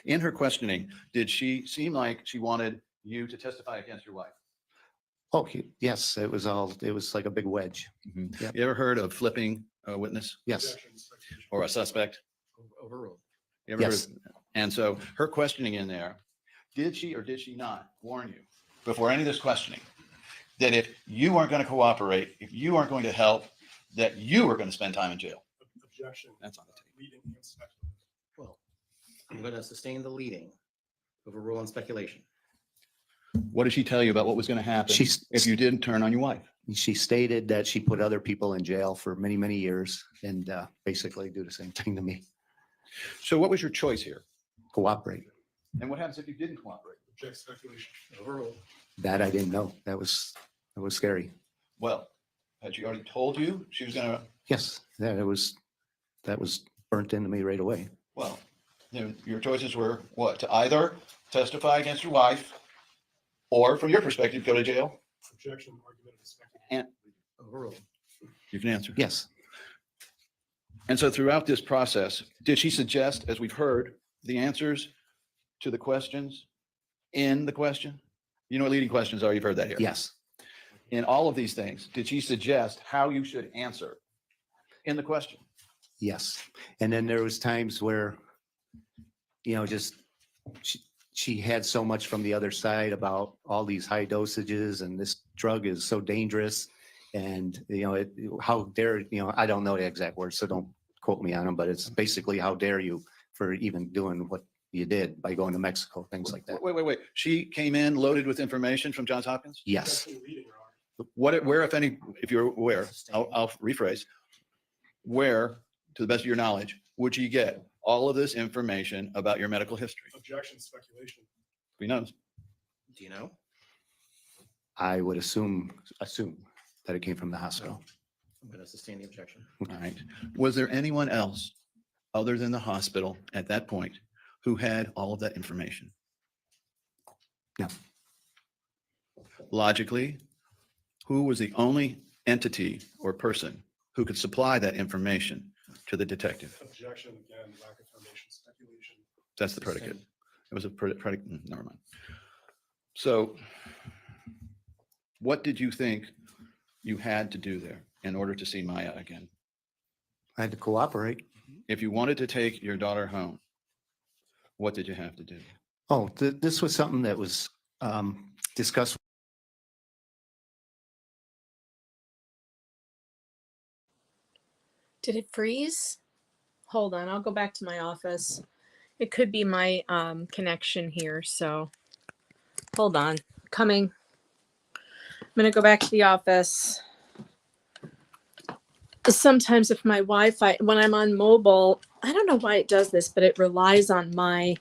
In her questioning, did she seem like she wanted you to testify against your wife? Oh, yes, it was like a big wedge. Yep. You ever heard of flipping a witness Yes, Objection, speculation. or a suspect? Overruled. You ever Yes. heard? And so her questioning in there, did she or did she not warn you before any of this questioning that if you weren't going to cooperate, if you weren't going to help, that you were going to spend time in jail? Objection. That's on the tape. Leading and speculative. Well, I'm going to sustain the leading. Overrule on speculation. What did she tell you about what was going to happen She's- if you didn't turn on your wife? she stated that she put other people in jail for many, many years and basically do the same thing to me. So what was your choice here? Cooperate. And what happens if you didn't cooperate? Object, speculation. Overruled. That I didn't know. That was scary. Well, had she already told you she was going to, Yes, that was burnt into me right away. well, your choices were what? To either testify against your wife or from your perspective, go to jail? Objection, argumentative, speculative. And Overruled. you can answer. Yes. And so throughout this process, did she suggest, as we've heard, the answers to the questions in the question? You know what leading questions are, you've heard that here. Yes. In all of these things, did she suggest how you should answer in the question? Yes. And then there was times where, just she had so much from the other side about all these high dosages and this drug is so dangerous. And, how dare, I don't know the exact words, so don't quote me on them, but it's basically how dare you for even doing what you did by going to Mexico, things like that. Wait. She came in loaded with information from Johns Hopkins? Yes. Objection, leading, Your where, if any, if you're aware, I'll rephrase, where, to the best of your knowledge, would you get all of this information about your medical history? Objection, speculation. Who knows? Do you know? I would assume that it came from the hospital. I'm going to sustain the objection. All right. Was there anyone else other than the hospital at that point who had all of that information? No. Logically, who was the only entity or person who could supply that information to the detective? Objection, again, lack of foundation, speculation. That's the predicate. It was a predicate. Never mind. So what did you think you had to do there in order to see Maya again? I had to cooperate. If you wanted to take your daughter home, what did you have to do? Oh, this was something that was discussed. Did it freeze? Hold on, I'll go back to my office. It could be my connection here, so hold on. Coming. I'm gonna go back to the office. Sometimes if my Wi-Fi, when I'm on mobile, I don't know why it does this, but it relies on my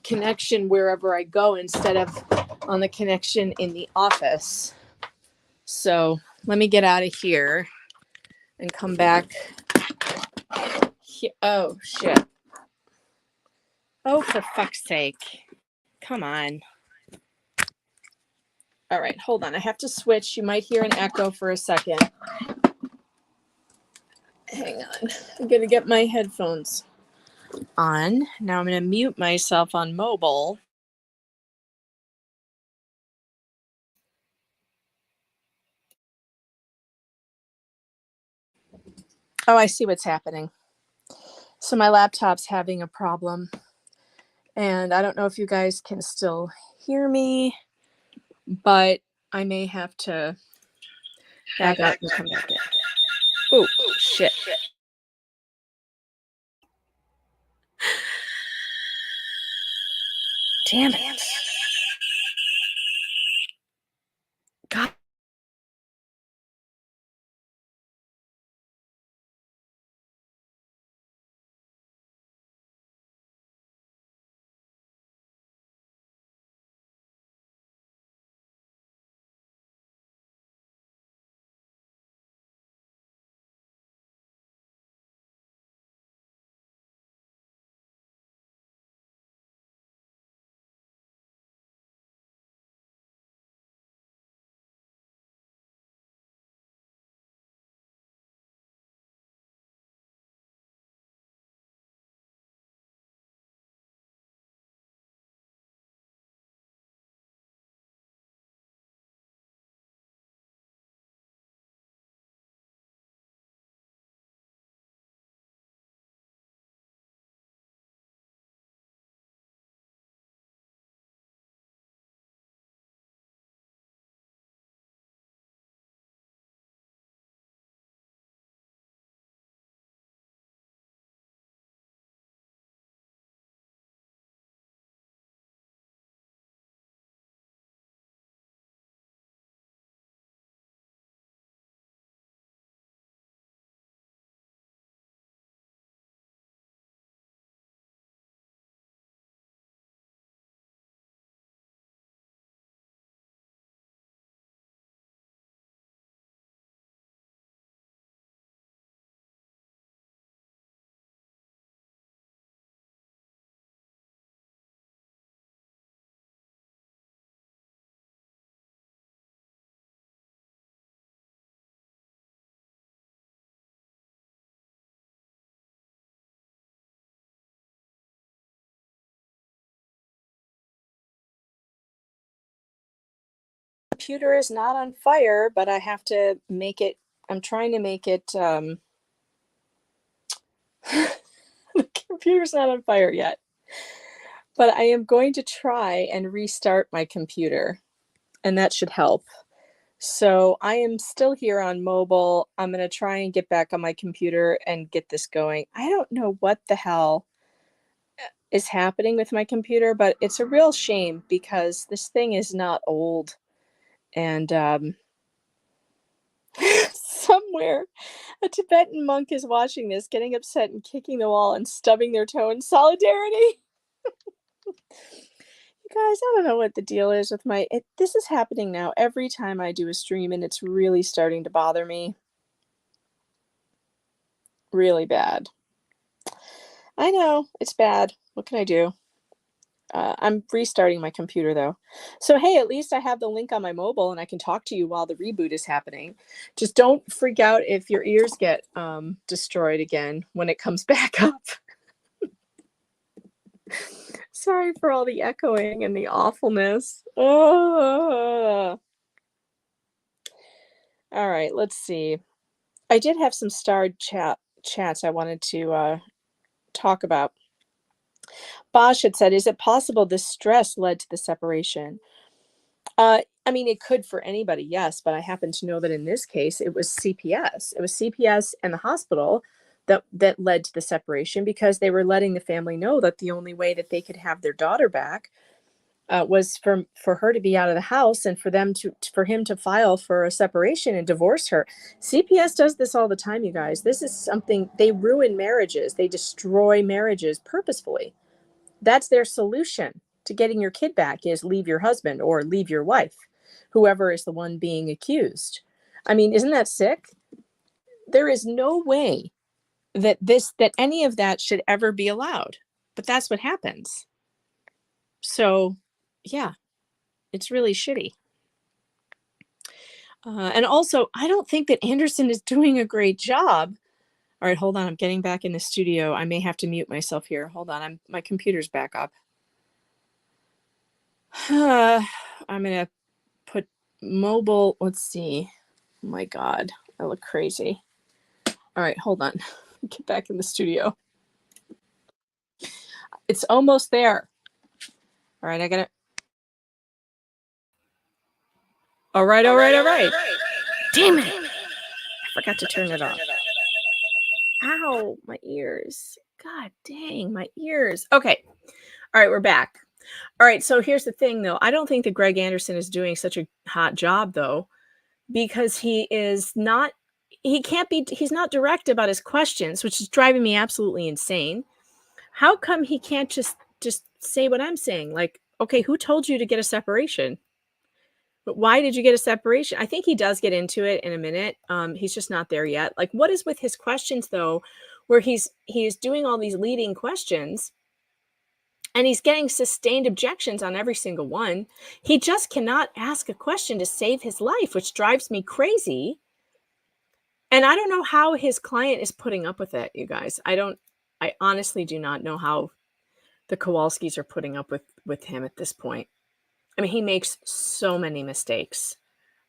connection wherever I go instead of on the connection in the office. So let me get out of here and come back. Oh, shit. Oh, for fuck's sake. Come on. All right, hold on. I have to switch. You might hear an echo for a second. Hang on. I'm going to get my headphones on. Now I'm going to mute myself on mobile. Oh, I see what's happening. So my laptop's having a problem. And I don't know if you guys can still hear me, but I may have to back up and come back in. Oh, shit. Damn it. God. Computer is not on fire, but I have to make it, I'm trying to make it, the computer's not on fire yet, but I am going to try and restart my computer, and that should help. So I am still here on mobile. I'm going to try and get back on my computer and get this going. I don't know what the hell is happening with my computer, but it's a real shame because this thing is not old. And Somewhere, a Tibetan monk is watching this, getting upset and kicking the wall and stubbing their toe in solidarity. You guys, I don't know what the deal is with this is happening now every time I do a stream, and it's really starting to bother me. Really bad. I know, it's bad. What can I do? I'm restarting my computer though. So hey, at least I have the link on my mobile and I can talk to you while the reboot is happening. Just don't freak out if your ears get destroyed again when it comes back up. Sorry for all the echoing and the awfulness. Oh. All right, let's see. I did have some starred chats I wanted to talk about. Bosch had said, is it possible this stress led to the separation? I mean, it could for anybody, yes, but I happen to know that in this case, it was CPS. It was CPS and the hospital that led to the separation, because they were letting the family know that the only way that they could have their daughter back was for her to be out of the house and for him to file for a separation and divorce her. CPS does this all the time, you guys. This is something, they ruin marriages. They destroy marriages purposefully. That's their solution to getting your kid back, is leave your husband or leave your wife, whoever is the one being accused. I mean, isn't that sick? There is no way that any of that should ever be allowed, but that's what happens. So yeah, it's really shitty. And also, I don't think that Anderson is doing a great job. All right, hold on. I'm getting back in the studio. I may have to mute myself here. Hold on. My computer's back up. I'm going to put mobile. Let's see. Oh my God, I look crazy. All right, hold on. Get back in the studio. It's almost there. All right, I got it. All right. Damn it. I forgot to turn it off. Ow, my ears. God dang, my ears. Okay. All right, we're back. All right, so here's the thing, though. I don't think that Greg Anderson is doing such a hot job, though, because he's not direct about his questions, which is driving me absolutely insane. How come he can't just say what I'm saying? Like, okay, who told you to get a separation? But why did you get a separation? I think he does get into it in a minute. He's just not there yet. Like, what is with his questions, though, where he's doing all these leading questions and he's getting sustained objections on every single one. He just cannot ask a question to save his life, which drives me crazy. And I don't know how his client is putting up with it, you guys. I honestly do not know how the Kowalskis are putting up with him at this point. I mean, he makes so many mistakes.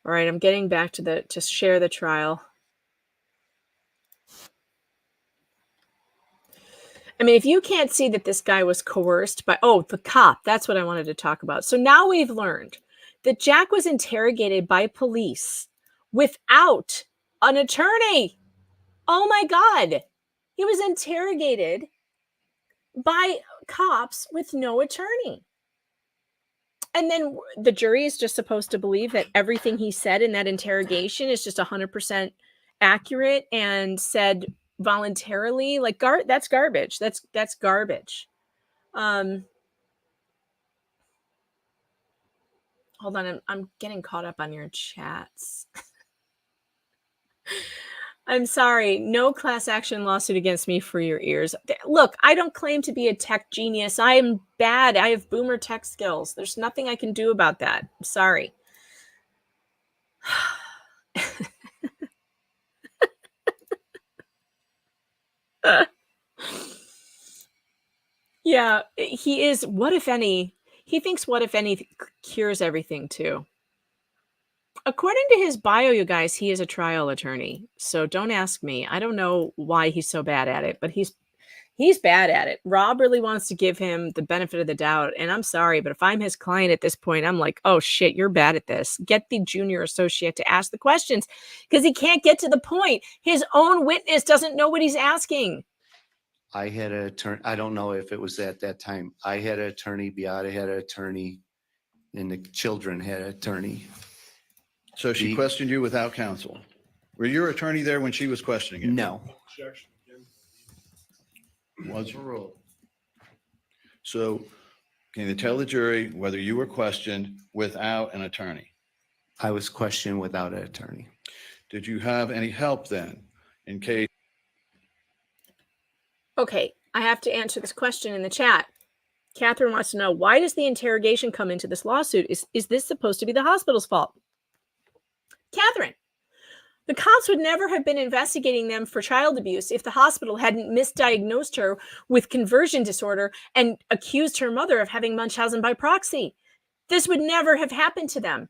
All right, I'm getting back to share the trial. I mean, if you can't see that this guy was coerced by, the cop, that's what I wanted to talk about. So now we've learned that Jack was interrogated by police without an attorney. Oh my God. He was interrogated by cops with no attorney. And then the jury is just supposed to believe that everything he said in that interrogation is just 100% accurate and said voluntarily. Like, that's garbage. That's garbage. Hold on, I'm getting caught up on your chats. I'm sorry, no class action lawsuit against me for your ears. Look, I don't claim to be a tech genius. I am bad. I have boomer tech skills. There's nothing I can do about that. I'm sorry. Yeah, he is. What if any? He thinks what if any cures everything too. According to his bio, you guys, he is a trial attorney. So don't ask me. I don't know why he's so bad at it, but he's bad at it. Rob really wants to give him the benefit of the doubt. And I'm sorry, but if I'm his client at this point, I'm like, oh shit, you're bad at this. Get the junior associate to ask the questions because he can't get to the point. His own witness doesn't know what he's asking. I had an attorney. I don't know if it was at that time. I had an attorney. Beata had an attorney, and the children had an attorney. So she questioned you without counsel? Were your attorney there when she was questioning you? No. Objection again. Was so can you tell the jury whether you were questioned without an attorney? I was questioned without an attorney. Did you have any help then in case? Okay, I have to answer this question in the chat. Catherine wants to know, why does the interrogation come into this lawsuit? Is this supposed to be the hospital's fault? Catherine, the cops would never have been investigating them for child abuse if the hospital hadn't misdiagnosed her with conversion disorder and accused her mother of having Munchausen by proxy. This would never have happened to them.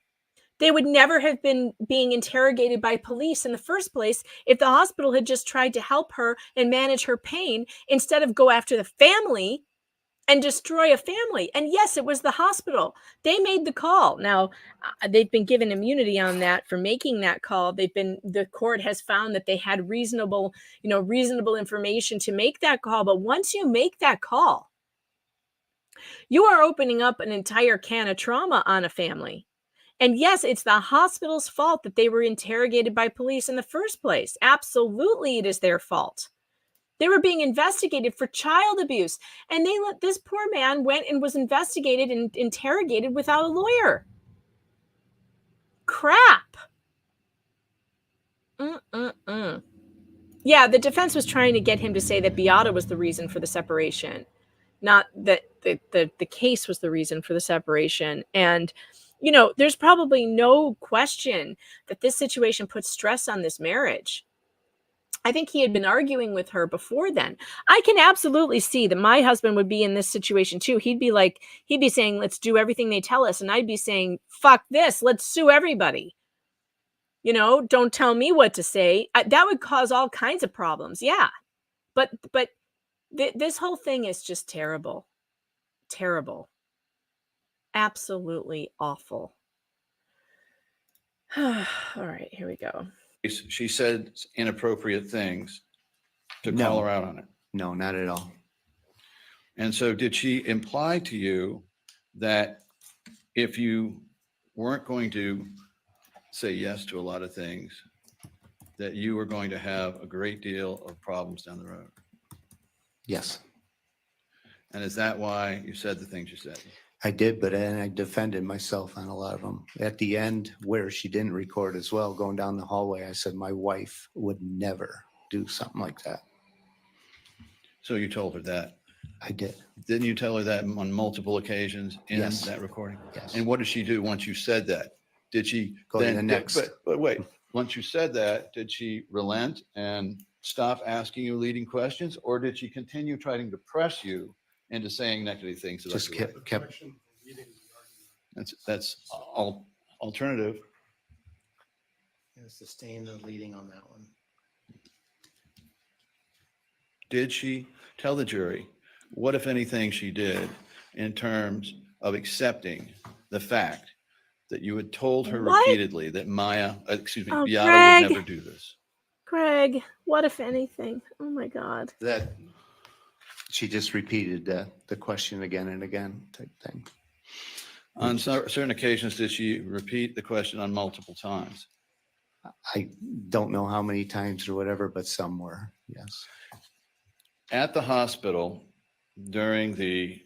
They would never have been being interrogated by police in the first place if the hospital had just tried to help her and manage her pain instead of go after the family and destroy a family. And yes, it was the hospital. They made the call. Now, they've been given immunity on that for making that call. The court has found that they had reasonable information to make that call. But once you make that call, you are opening up an entire can of trauma on a family. And yes, it's the hospital's fault that they were interrogated by police in the first place. Absolutely, it is their fault. They were being investigated for child abuse, and they let this poor man went and was investigated and interrogated without a lawyer. Crap. Yeah, the defense was trying to get him to say that Beata was the reason for the separation, not that the case was the reason for the separation. And there's probably no question that this situation puts stress on this marriage. I think he had been arguing with her before then. I can absolutely see that my husband would be in this situation too. He'd be saying, let's do everything they tell us. And I'd be saying, fuck this, let's sue everybody. Don't tell me what to say. That would cause all kinds of problems. Yeah. But this whole thing is just terrible. Terrible. Absolutely awful. All right, here we go. She said inappropriate things to call her out on it. No, not at all. And so did she imply to you that if you weren't going to say yes to a lot of things, that you were going to have a great deal of problems down the road? Yes. And is that why you said the things you said? I did, but then I defended myself on a lot of them. At the end, where she didn't record as well, going down the hallway, I said my wife would never do something like that. So you told her that? I did. Didn't you tell her that on multiple occasions in that recording? Yes. And what did she do once you said that? Did she go to the next? But wait, once you said that, did she relent and stop asking you leading questions, or did she continue trying to press you into saying negative things? Just kept. That's alternative. Sustain the leading on that one. Did she tell the jury what, if anything, she did in terms of accepting the fact that you had told her repeatedly that Beata would never do this? Greg, what if anything? Oh my God. That she just repeated the question again and again type thing. On certain occasions, did she repeat the question on multiple times? I don't know how many times or whatever, but some were, yes. At the hospital, during the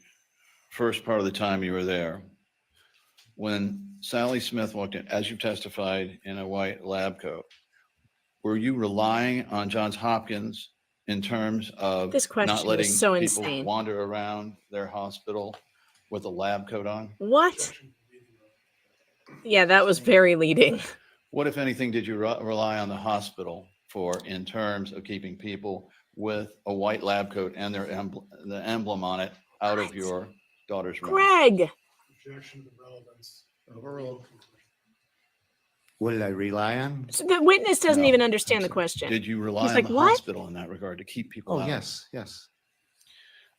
first part of the time you were there, when Sally Smith walked in, as you testified, in a white lab coat, were you relying on Johns Hopkins in terms of this question not letting is so people insane. wander around their hospital with a lab coat on? What? Yeah, that was very leading. What, if anything, did you rely on the hospital for in terms of keeping people with a white lab coat and the emblem on it out of your daughter's room? Greg. Objection to relevance. Overruled. What did I rely on? So the witness doesn't even understand the question. Did you rely on like, the what? hospital in that regard to keep people out? Yes, yes.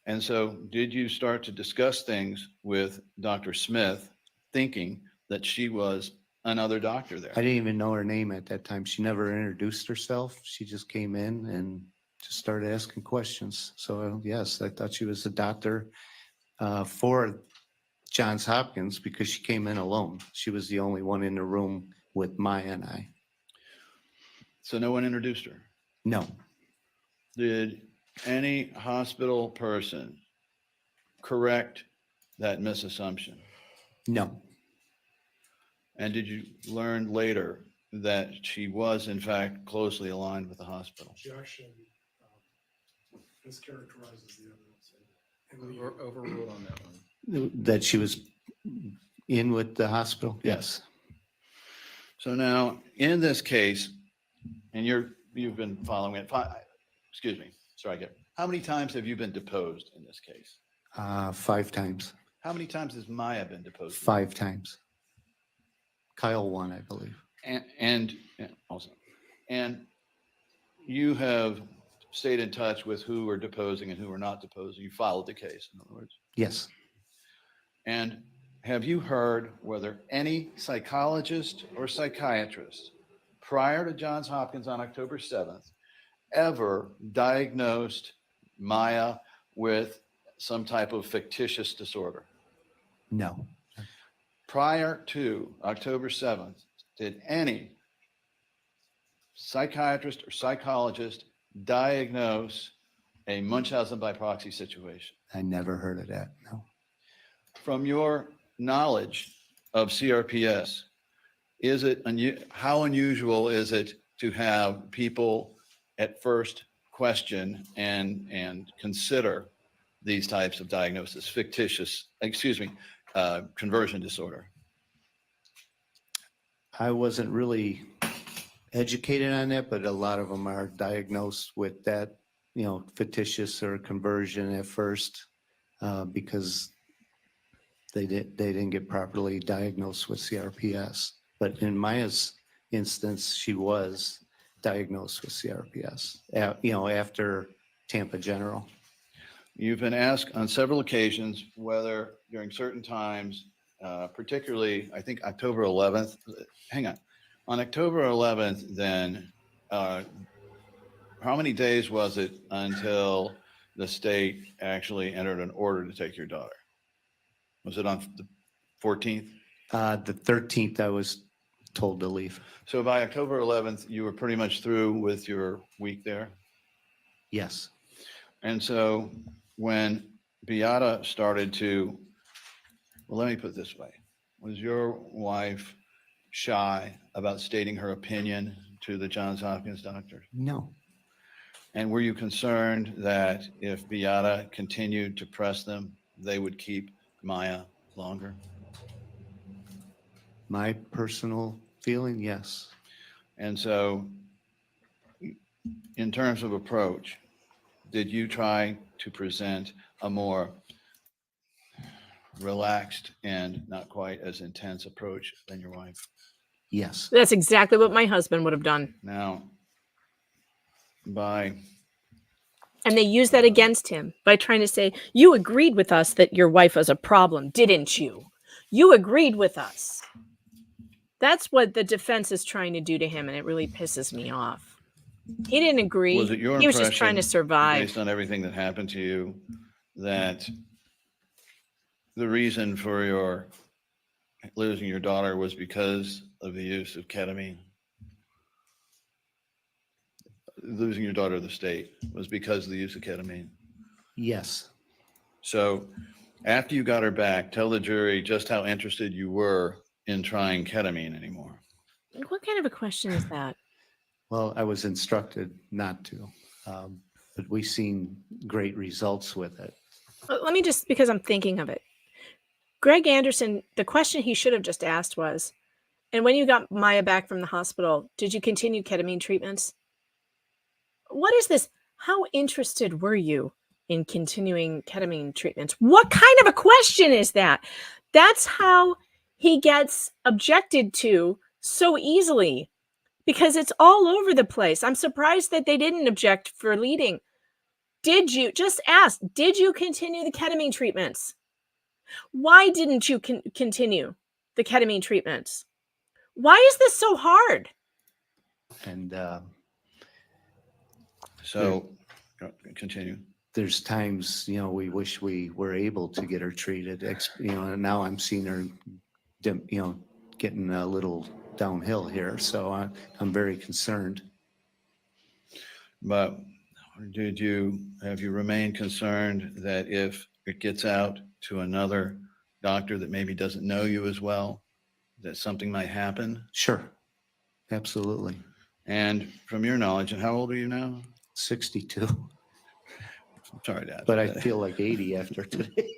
And so did you start to discuss things with Dr. Smith thinking that she was another doctor there? I didn't even know her name at that time. She never introduced herself. She just came in and just started asking questions. So yes, I thought she was a doctor for Johns Hopkins because she came in alone. She was the only one in the room with Maya and I. So no one introduced her? No, Did any hospital person correct that misassumption? no, And did you learn later that she was in fact closely aligned with the hospital? She actually mischaracterizes the evidence. Overruled on that one. that she was in with the hospital? Yes. So now, in this case, and you've been following it, excuse me, how many times have you been deposed in this case? 5 times. How many times has Maya been deposed? 5 times. Kyle won, I believe. And you have stayed in touch with who are deposing and who are not deposing. You followed the case, in other words. Yes. And have you heard whether any psychologist or psychiatrist prior to Johns Hopkins on October 7th ever diagnosed Maya with some type of fictitious disorder? No. Prior to October 7th, did any psychiatrist or psychologist diagnose a Munchausen by proxy situation? I never heard of that. No. From your knowledge of CRPS, how unusual is it to have people at first question and consider these types of diagnoses, conversion disorder? I wasn't really educated on that, but a lot of them are diagnosed with that, fictitious or conversion at first, because they didn't get properly diagnosed with CRPS. But in Maya's instance, she was diagnosed with CRPS, after Tampa General. You've been asked on several occasions whether during certain times, particularly, I think October 11th, on October 11th, then, how many days was it until the state actually entered an order to take your daughter? Was it on the 14th? The 13th, I was told to leave. So by October 11th, you were pretty much through with your week there? Yes. And so when Beata started to, well, let me put it this way. Was your wife shy about stating her opinion to the Johns Hopkins doctors? No. And were you concerned that if Beata continued to press them, they would keep Maya longer? My personal feeling, yes. And so in terms of approach, did you try to present a more relaxed and not quite as intense approach than your wife? Yes. That's exactly what my husband would have done. Now, and they use that against him by trying to say, you agreed with us that your wife was a problem, didn't you? You agreed with us. That's what the defense is trying to do to him, and it really pisses me off. He didn't agree. Was it your He was just trying to survive. based on everything that happened to you, that the reason for your losing your daughter was because of the use of ketamine? Losing your daughter to the state was because of the use of ketamine? Yes. So after you got her back, tell the jury just how interested you were in trying ketamine anymore. What kind of a question is that? Well, I was instructed not to, but we've seen great results with it. Let me just, because I'm thinking of it. Greg Anderson, the question he should have just asked was, and when you got Maya back from the hospital, did you continue ketamine treatments? What is this? How interested were you in continuing ketamine treatments? What kind of a question is that? That's how he gets objected to so easily, because it's all over the place. I'm surprised that they didn't object for leading. Did you, just ask, did you continue the ketamine treatments? Why didn't you continue the ketamine treatments? Why is this so hard? And so continue. There's times, we wish we were able to get her treated. And now I'm seeing her, getting a little downhill here. So I'm very concerned. But have you remained concerned that if it gets out to another doctor that maybe doesn't know you as well, that something might happen? Sure. Absolutely. And from your knowledge, and how old are you now? 62. Sorry, Dad. But I feel like 80 after today.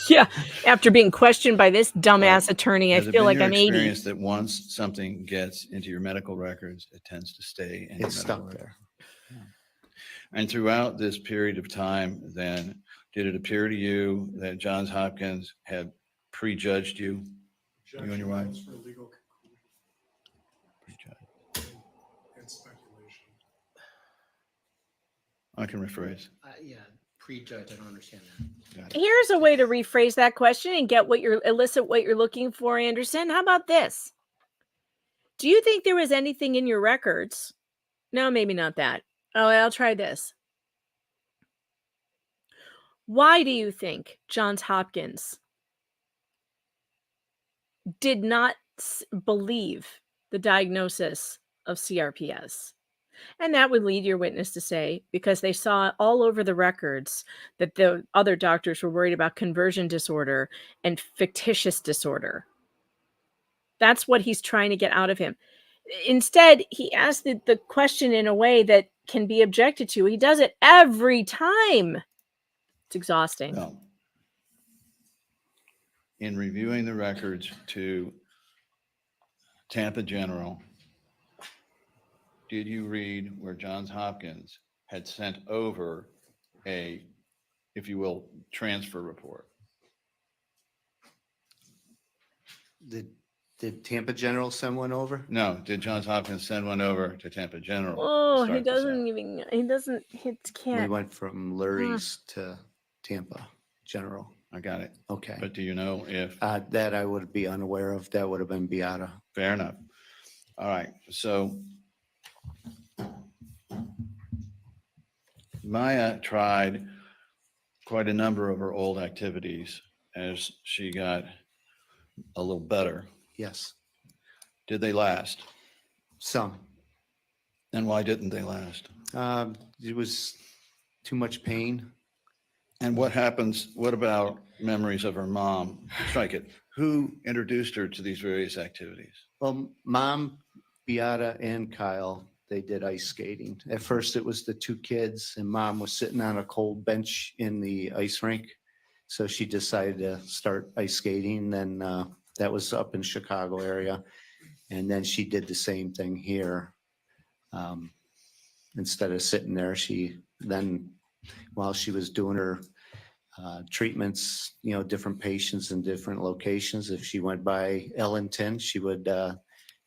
Yeah. After being questioned by this dumbass attorney, I Has it feel been like your I'm 80. experience that once something gets into your medical records, it tends to stay in your It's medical stuck records? there. And throughout this period of time, then, did it appear to you that Johns Hopkins had prejudged you and your wife? For legal conclusion and speculation. I can rephrase. Yeah, prejudge, I don't understand that. Here's a way to rephrase that question and get elicit what you're looking for, Anderson. How about this? Do you think there was anything in your records? No, maybe not that. Oh, I'll try this. Why do you think Johns Hopkins did not believe the diagnosis of CRPS? And that would lead your witness to say, because they saw all over the records that the other doctors were worried about conversion disorder and fictitious disorder. That's what he's trying to get out of him. Instead, he asked the question in a way that can be objected to. He does it every time. It's exhausting. No. In reviewing the records to Tampa General, did you read where Johns Hopkins had sent over a, if you will, transfer report? Did Tampa General send one over? No. Did Johns Hopkins send one over to Tampa General? Oh, he doesn't even, he can't. We went from Lurie's to Tampa General. I got it. Okay. But do you know if? That I would be unaware of. That would have been Beata. Fair enough. All right. So Maya tried quite a number of her old activities as she got a little better. Yes. Did they last? Some. And why didn't they last? It was too much pain. And what happens? What about memories of her mom? Strike it. Who introduced her to these various activities? Well, Mom, Beata, and Kyle, they did ice skating. At first, it was the two kids, and Mom was sitting on a cold bench in the ice rink. So she decided to start ice skating. Then that was up in Chicago area. And then she did the same thing here. Instead of sitting there, she then, while she was doing her treatments, different patients in different locations, if she went by Ellington, she would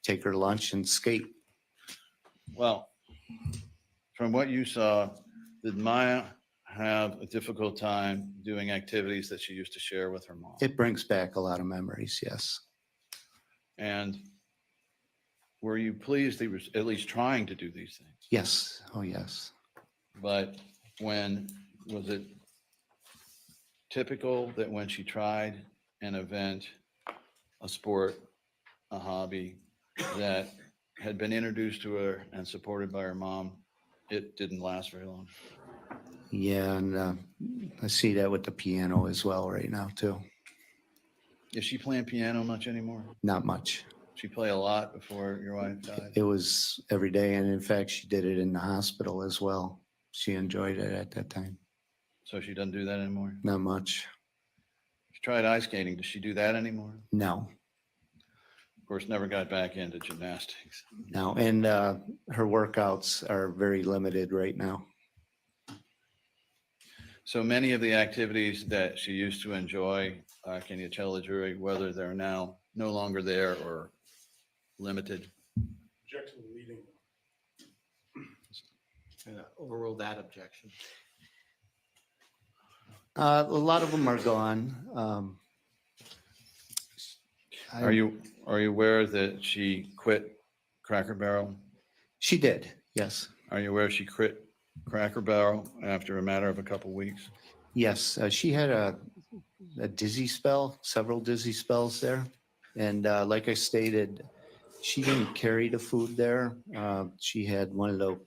take her lunch and skate. Well, from what you saw, did Maya have a difficult time doing activities that she used to share with her mom? It brings back a lot of memories, yes. And were you pleased he was at least trying to do these things? Yes. Oh, yes. But was it typical that when she tried an event, a sport, a hobby that had been introduced to her and supported by her mom, it didn't last very long? Yeah, and I see that with the piano as well right now, too. Is she playing piano much anymore? Not much. She played a lot before your wife died? It was every day, and in fact, she did it in the hospital as well. She enjoyed it at that time. So she doesn't do that anymore? Not much. She tried ice skating. Does she do that anymore? No. Of course, never got back into gymnastics. No, and her workouts are very limited right now. So many of the activities that she used to enjoy, can you tell the jury whether they're now no longer there or limited? Objection leading. Overrule that objection. A lot of them are gone. Are you aware that she quit Cracker Barrel? She did, yes. Are you aware she quit Cracker Barrel after a matter of a couple weeks? Yes, she had a dizzy spell, several dizzy spells there. And like I stated, she didn't carry the food there. She had one of the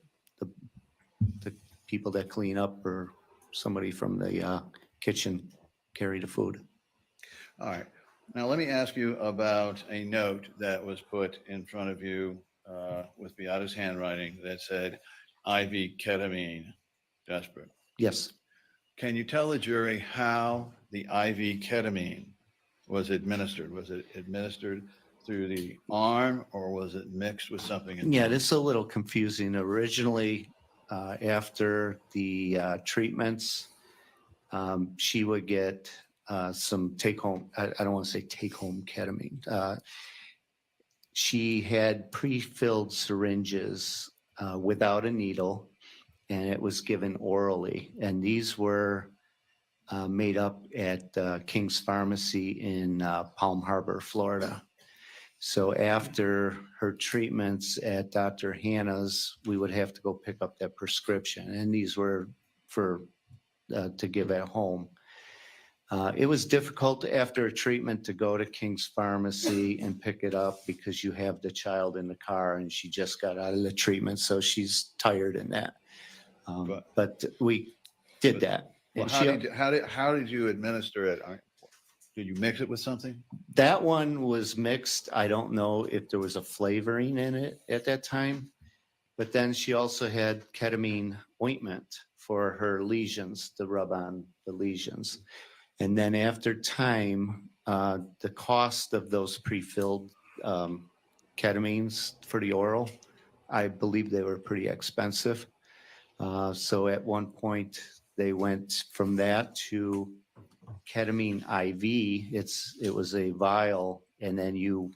the people that clean up or somebody from the kitchen carry the food. All right. Now, let me ask you about a note that was put in front of you with Beata's handwriting that said IV ketamine, desperate. Yes. Can you tell the jury how the IV ketamine was administered? Was it administered through the arm or was it mixed with something? Yeah, this is a little confusing. Originally, after the treatments, she would get some take-home, I don't want to say take-home ketamine. She had pre-filled syringes without a needle, and it was given orally. And these were made up at King's Pharmacy in Palm Harbor, Florida. So after her treatments at Dr. Hannah's, we would have to go pick up that prescription. And these were for to give at home. It was difficult after a treatment to go to King's Pharmacy and pick it up because you have the child in the car and she just got out of the treatment. So she's tired in that. But we did that. Well, And how did you administer it? Did you mix it with something? that one was mixed. I don't know if there was a flavoring in it at that time. But then she also had ketamine ointment for her lesions to rub on the lesions. And then after time, the cost of those pre-filled ketamines for the oral, I believe they were pretty expensive. So at one point, they went from that to ketamine IV. It was a vial, and then you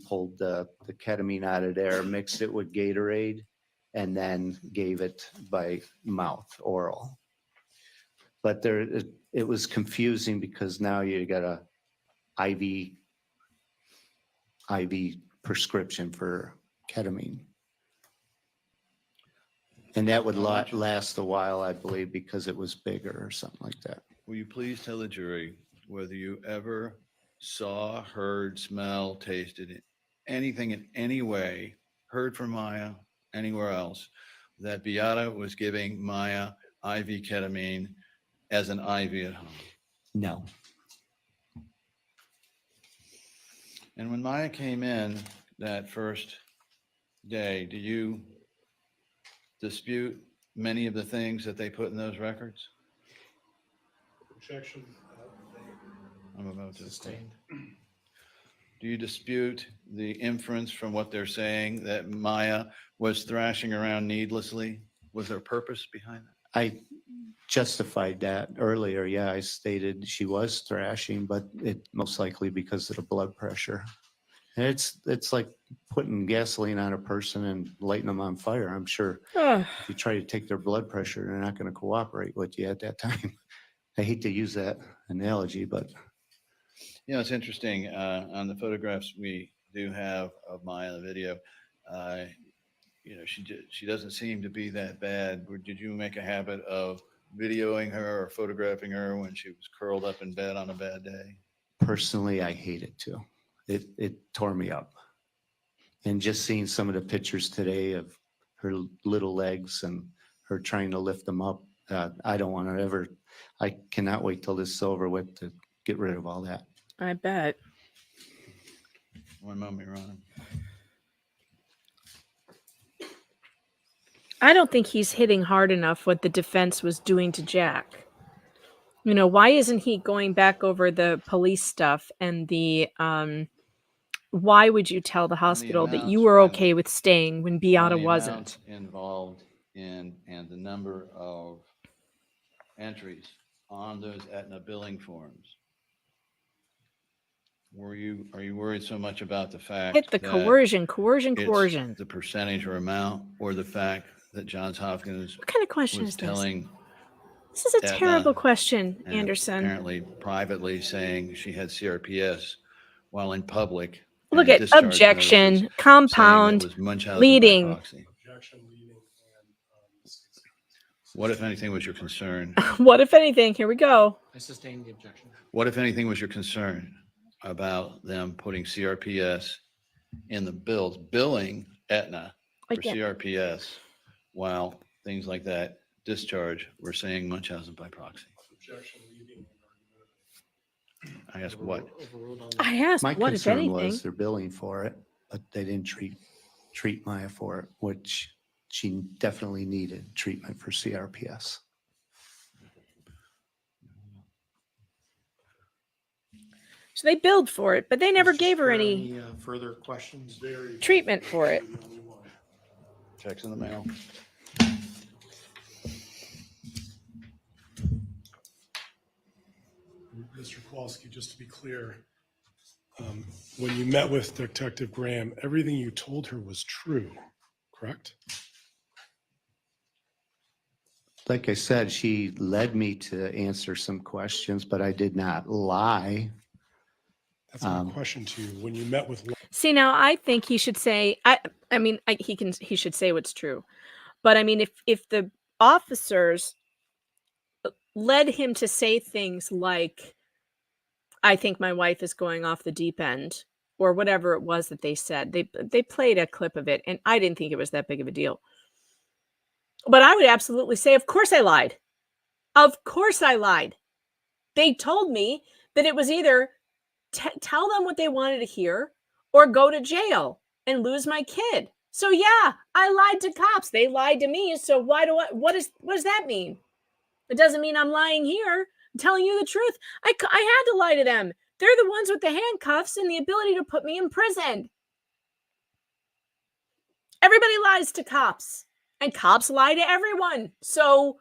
pulled the ketamine out of there, mixed it with Gatorade, and then gave it by mouth, oral. But it was confusing because now you got a IV prescription for ketamine. And that would last a while, I believe, because it was bigger or something like that. Will you please tell the jury whether you ever saw, heard, smelled, tasted anything in any way, heard from Maya, anywhere else, that Beata was giving Maya IV ketamine as an IV at home? No. And when Maya came in that first day, do you dispute many of the things that they put in those records? Objection. I'm about to sustained. Do you dispute the inference from what they're saying that Maya was thrashing around needlessly? Was there purpose behind that? I justified that earlier. Yeah, I stated she was thrashing, but it most likely because of the blood pressure. And it's like putting gasoline on a person and lighting them on fire. I'm sure if you try to take their blood pressure, they're not going to cooperate with you at that time. I hate to use that analogy, but You know, it's interesting. On the photographs we do have of Maya in the video, you know, she doesn't seem to be that bad. Did you make a habit of videoing her or photographing her when she was curled up in bed on a bad day? personally, I hate it too. It tore me up. And just seeing some of the pictures today of her little legs and her trying to lift them up, I don't want to ever, I cannot wait till this is over with to get rid of all that. I bet. One moment, Ron. I don't think he's hitting hard enough what the defense was doing to Jack. You know, why isn't he going back over the police stuff and the why would you tell the hospital that you were okay with staying when Beata wasn't? Involved in and the number of entries on those Aetna billing forms. Are you worried so much about the fact Hit the that coercion, it's the percentage or amount, or the fact that Johns Hopkins What kind of question was is this? telling This is a Aetna terrible question, and Anderson. apparently privately saying she had CRPS while in public? Look and at discharge objection, notices saying it compound, was Munchausen by leading. proxy. What, if anything, was your concern? What, if anything? Here we go. I sustain the objection. What, if anything, was your concern about them putting CRPS in the bills, billing Aetna for Again. CRPS while things like that, discharge, we're saying Munchausen by proxy. Objection, leaving. I ask what? I asked, My what, if concern anything? was they're billing for it, but they didn't treat Maya for it, which she definitely needed treatment for CRPS. So they billed for it, but they never gave her any further questions? treatment for it. Checks in the mail. Mr. Kowalski, just to be clear, when you met with Detective Graham, everything you told her was true, correct? Like I said, she led me to answer some questions, but I did not lie. That's my question to you. When you met with See, now I think he should say, he should say what's true. But I mean, if the officers led him to say things like, I think my wife is going off the deep end, or whatever it was that they said, they played a clip of it, and I didn't think it was that big of a deal. But I would absolutely say, of course I lied. Of course I lied. They told me that it was either tell them what they wanted to hear or go to jail and lose my kid. So yeah, I lied to cops. They lied to me. So what does that mean? It doesn't mean I'm lying here. I'm telling you the truth. I had to lie to them. They're the ones with the handcuffs and the ability to put me in prison. Everybody lies to cops, and cops lie to everyone. So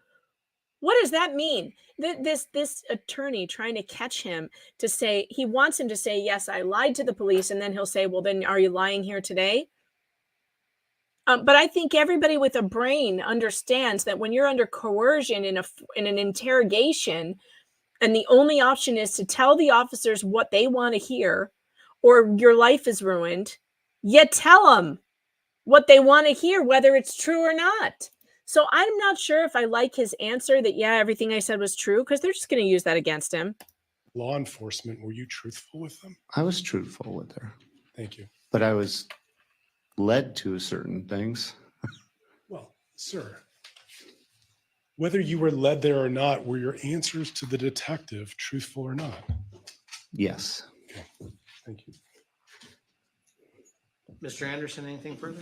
what does that mean? This attorney trying to catch him to say, he wants him to say, yes, I lied to the police. And then he'll say, well, then are you lying here today? But I think everybody with a brain understands that when you're under coercion in an interrogation, and the only option is to tell the officers what they want to hear, or your life is ruined, you tell them what they want to hear, whether it's true or not. So I'm not sure if I like his answer that, yeah, everything I said was true, because they're just going to use that against him. law enforcement, were you truthful with them? I was truthful with her. Thank you. But I was led to certain things. Well, sir, whether you were led there or not, were your answers to the detective truthful or not? Yes. Okay. Thank you. Mr. Anderson, anything further?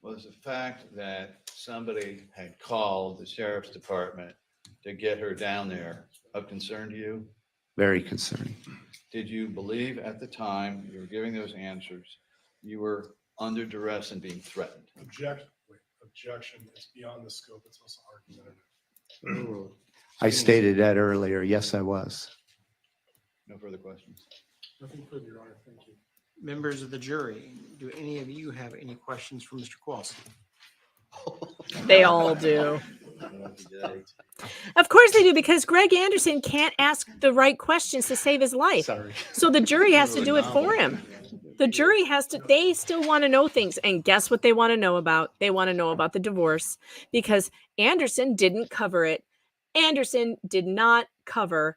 Was the fact that somebody had called the sheriff's department to get her down there of concern to you? Very concerning. Did you believe at the time you were giving those answers, you were under duress and being threatened? Objection. It's beyond the scope. It's also argumentative. I stated that earlier. Yes, I was. No further questions. Nothing further, Your Honor. Thank you. Members of the jury, do any of you have any questions for Mr. Kowalski? They all do. Of course they do, because Greg Anderson can't ask the right questions to save his life. Sorry. So the jury has to do it for him. The jury has to, they still want to know things. And guess what they want to know about? They want to know about the divorce, because Anderson didn't cover it. Anderson did not cover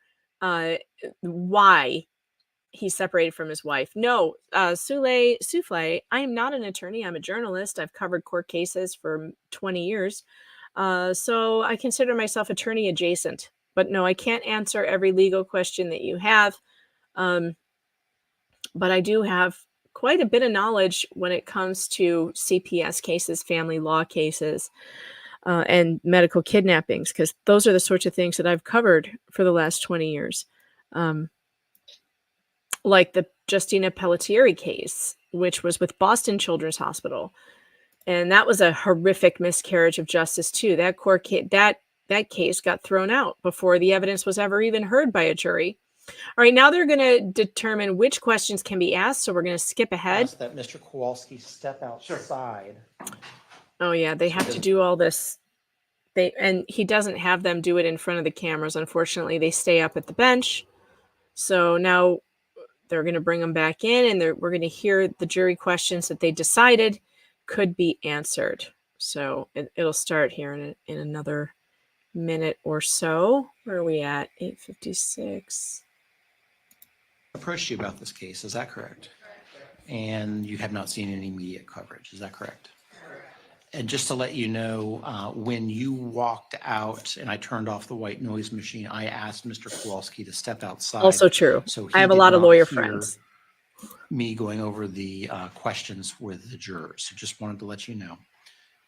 why he separated from his wife. No, Souffle, I am not an attorney. I'm a journalist. I've covered court cases for 20 years. So I consider myself attorney adjacent. But no, I can't answer every legal question that you have. But I do have quite a bit of knowledge when it comes to CPS cases, family law cases, and medical kidnappings, because those are the sorts of things that I've covered for the last 20 years. Like the Justina Pelletieri case, which was with Boston Children's Hospital. And that was a horrific miscarriage of justice too. That court case, that case got thrown out before the evidence was ever even heard by a jury. All right, now they're going to determine which questions can be asked. So we're going to skip ahead. Ask that Mr. Kowalski step outside. Oh yeah, they have to do all this. And he doesn't have them do it in front of the cameras. Unfortunately, they stay up at the bench. So now they're going to bring them back in, and we're going to hear the jury questions that they decided could be answered. So it'll start here in another minute or so. Where are we at? 8:56. Approached you about this case, is that correct? And you have not seen any media coverage, is that correct? And just to let you know, when you walked out and I turned off the white noise machine, I asked Mr. Kowalski to step outside. Also true. So I have a he lot did of not lawyer hear friends. me going over the questions with the jurors. So just wanted to let you know.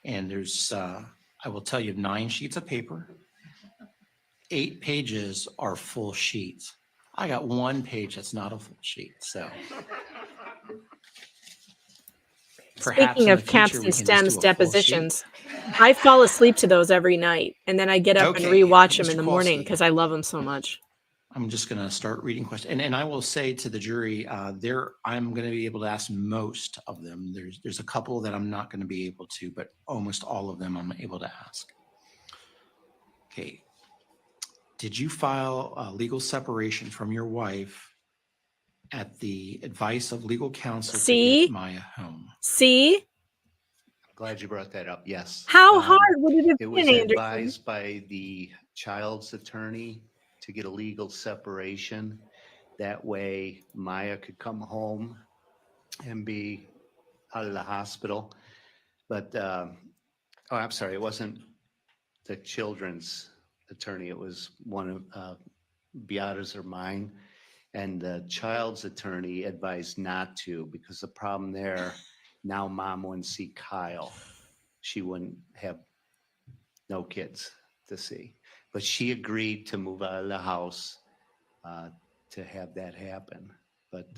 And there's, I will tell you, 9 sheets of paper. 8 pages are full sheets. I got 1 page that's not a full sheet. So perhaps Speaking in of the future, caps we and can just stems do a full sheet. depositions, I fall asleep to those every night, and then I get up and Okay, rewatch them Mr. in the morning Kowalski. because I love them so much. I'm just going to start reading questions. And I will say to the jury, I'm going to be able to ask most of them. There's a couple that I'm not going to be able to, but almost all of them I'm able to ask. Okay. Did you file a legal separation from your wife at the advice of legal counsel to See? get Maya home? See? Glad you brought that up. Yes. How hard would it have It been, was Anderson? advised by the child's attorney to get a legal separation. That way Maya could come home and be out of the hospital. But, I'm sorry, it wasn't the children's attorney. It was one of Beata's or mine. And the child's attorney advised not to, because the problem there, now mom wouldn't see Kyle. She wouldn't have no kids to see. But she agreed to move out of the house to have that happen. But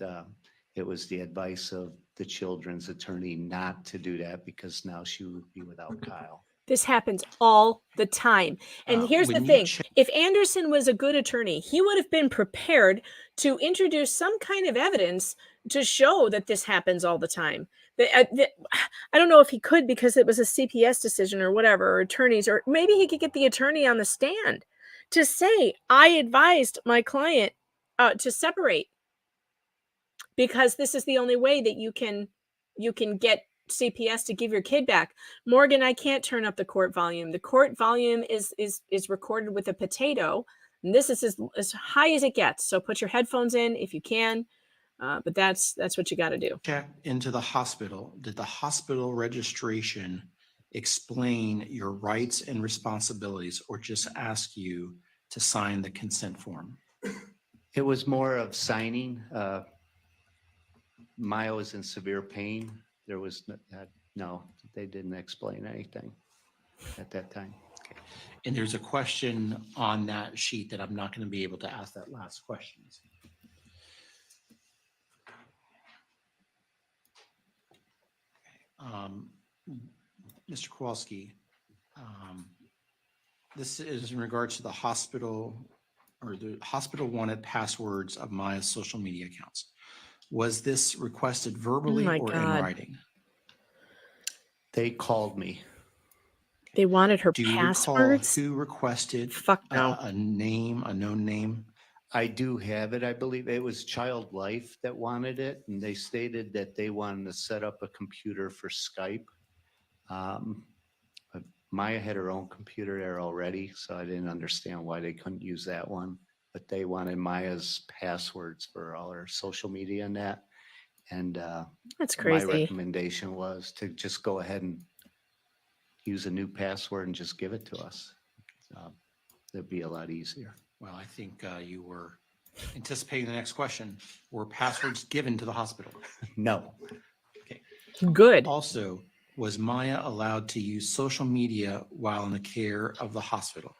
it was the advice of the children's attorney not to do that, because now she would be without Kyle. This happens all the time. And here's the when you thing. check- If Anderson was a good attorney, he would have been prepared to introduce some kind of evidence to show that this happens all the time. I don't know if he could, because it was a CPS decision or whatever, or attorneys, or maybe he could get the attorney on the stand to say, I advised my client to separate, because this is the only way that you can get CPS to give your kid back. Morgan, I can't turn up the court volume. The court volume is recorded with a potato, and this is as high as it gets. So put your headphones in if you can, but that's what you got to do. Check into the hospital. Did the hospital registration explain your rights and responsibilities, or just ask you to sign the consent form? It was more of signing. Maya was in severe pain. There was no, they didn't explain anything at that time. Okay. And there's a question on that sheet that I'm not going to be able to ask that last question. Mr. Kowalski, this is in regards to the hospital, or the hospital wanted passwords of Maya's social media accounts. Was this requested verbally Oh my or God. in writing? They called me. They wanted her Do you passwords. recall who requested Fuck no. a known name? I do have it. I believe it was Child Life that wanted it, and they stated that they wanted to set up a computer for Skype. But Maya had her own computer there already, so I didn't understand why they couldn't use that one. But they wanted Maya's passwords for all her social media and that. And That's my crazy. recommendation was to just go ahead and use a new password and just give it to us. That'd be a lot easier. Well, I think you were anticipating the next question. Were passwords given to the hospital? No. Okay. Good. Also, was Maya allowed to use social media while in the care of the hospital?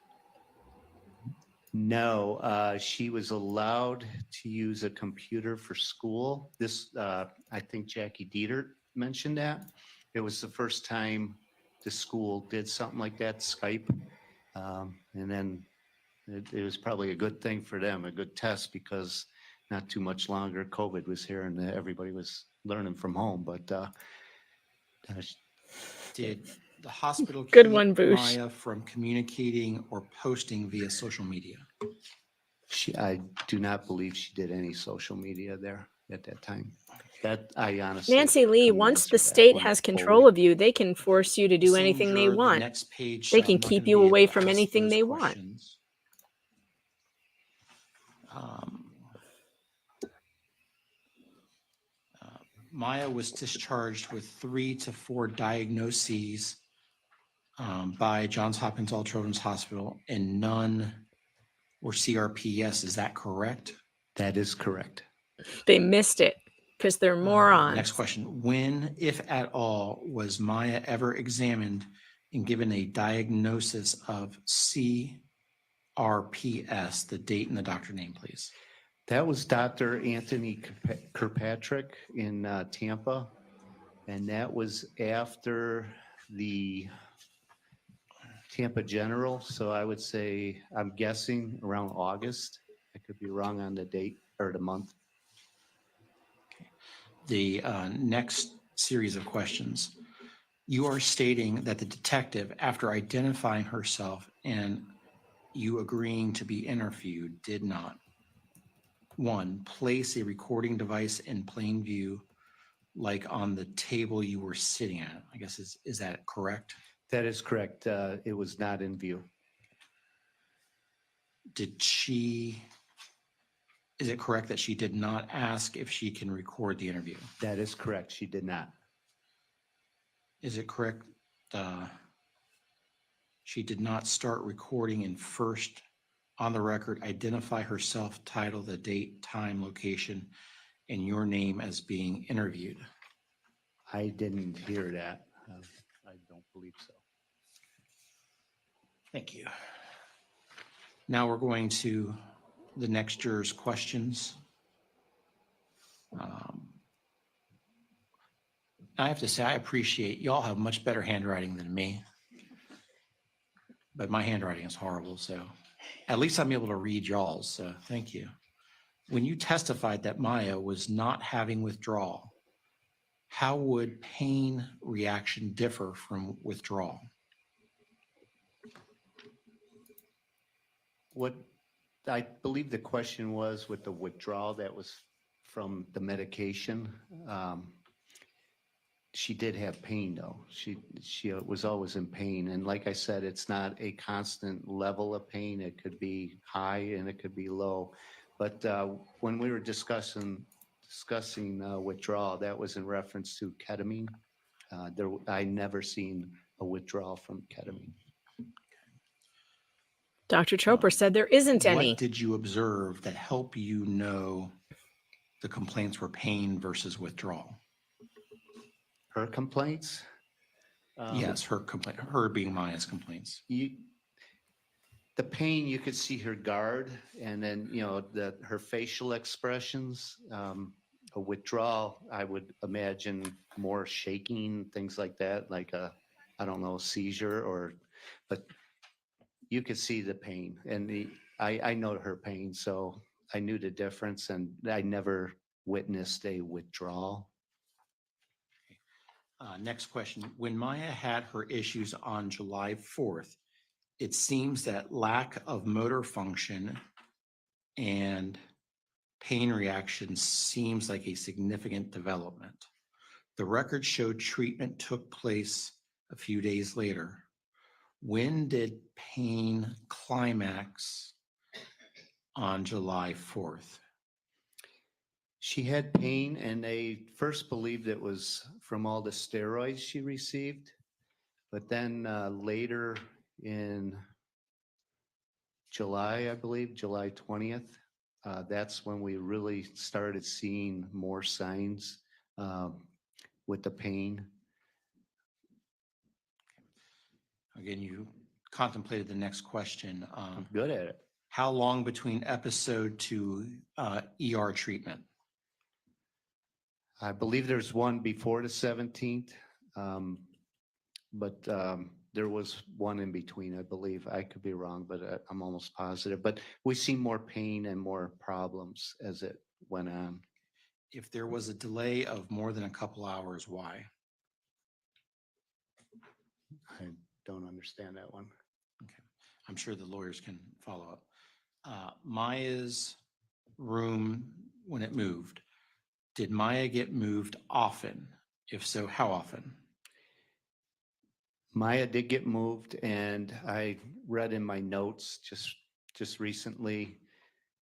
No, she was allowed to use a computer for school. This, I think Jackie Dieter mentioned that. It was the first time the school did something like that, Skype. And then it was probably a good thing for them, a good test, because not too much longer COVID was here and everybody was learning from home. But Did the hospital Good keep one, Boosh. Maya from communicating or posting via social media? I do not believe she did any social media there at that time. That I honestly. Nancy Lee, couldn't once answer the that state one has fully. control of you, they can force you to do Same anything they juror, the want. next page, They I'm can not keep gonna you be able away to from ask anything those they want. questions. Maya was discharged with 3 to 4 diagnoses by Johns Hopkins All Children's Hospital and none were CRPS. Is that correct? That is correct. They missed it because they're morons. Next question. When, if at all, was Maya ever examined and given a diagnosis of CRPS? The date and the doctor name, please. That was Dr. Anthony Kirkpatrick in Tampa, and that was after the Tampa General. So I would say, I'm guessing around August. I could be wrong on the date or the month. The next series of questions. You are stating that the detective, after identifying herself and you agreeing to be interviewed, did not, one, place a recording device in plain view, like on the table you were sitting at. I guess, is that correct? That is correct. It was not in view. Is it correct that she did not ask if she can record the interview? That is correct. She did not. Is it correct she did not start recording and first, on the record, identify herself, title, the date, time, location, and your name as being interviewed? I didn't hear that. I don't believe so. Thank you. Now we're going to the next juror's questions. I have to say, I appreciate y'all have much better handwriting than me, but my handwriting is horrible. So at least I'm able to read y'all's. So thank you. When you testified that Maya was not having withdrawal, how would pain reaction differ from withdrawal? What I believe the question was with the withdrawal that was from the medication. She did have pain though. She was always in pain. And like I said, it's not a constant level of pain. It could be high and it could be low. But when we were discussing withdrawal, that was in reference to ketamine. I never seen a withdrawal from ketamine. Dr. Chopra said there isn't any. What did you observe that helped you know the complaints were pain versus withdrawal? Her complaints? Yes, her being Maya's complaints. The pain, you could see her guard, and then, her facial expressions. A withdrawal, I would imagine more shaking, things like that, like I don't know, seizure but you could see the pain. And I know her pain, so I knew the difference, and I never witnessed a withdrawal. Next question. When Maya had her issues on July 4th, it seems that lack of motor function and pain reaction seems like a significant development. The record showed treatment took place a few days later. When did pain climax on July 4th? She had pain, and they first believed it was from all the steroids she received. But then later in July, I believe, July 20th, that's when we really started seeing more signs with the pain. Again, you contemplated the next question. I'm good at it. How long between episode to ER treatment? I believe there's one before the 17th, but there was one in between, I believe. I could be wrong, but I'm almost positive. But we see more pain and more problems as it went on. If there was a delay of more than a couple hours, why? I don't understand that one. Okay. I'm sure the lawyers can follow up. Maya's room, when it moved, did Maya get moved often? If so, how often? Maya did get moved, and I read in my notes just recently,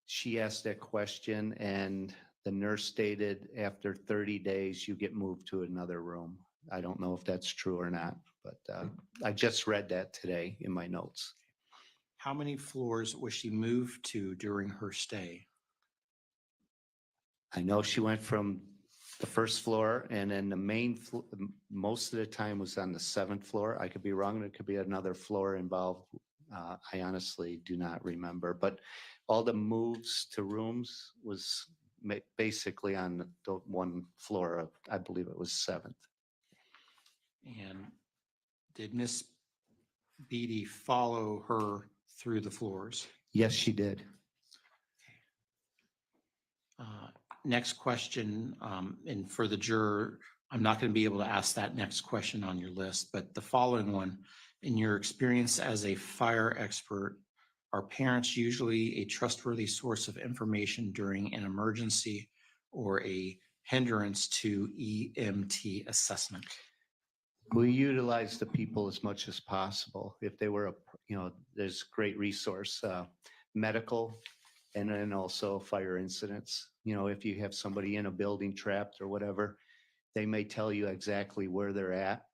she asked that question, and the nurse stated after 30 days, you get moved to another room. I don't know if that's true or not, but I just read that today in my notes. How many floors was she moved to during her stay? I know she went from the first floor, and then the main floor, most of the time was on the 7th floor. I could be wrong. There could be another floor involved. I honestly do not remember, but all the moves to rooms was basically on the one floor of, I believe it was 7th. And did Miss Beatty follow her through the floors? Yes, she did. Next question, and for the juror, I'm not going to be able to ask that next question on your list, but the following one, in your experience as a fire expert, are parents usually a trustworthy source of information during an emergency or a hindrance to EMT assessment? We utilize the people as much as possible. If they were, there's great resource, medical, and then also fire incidents. If you have somebody in a building trapped or whatever, they may tell you exactly where they're at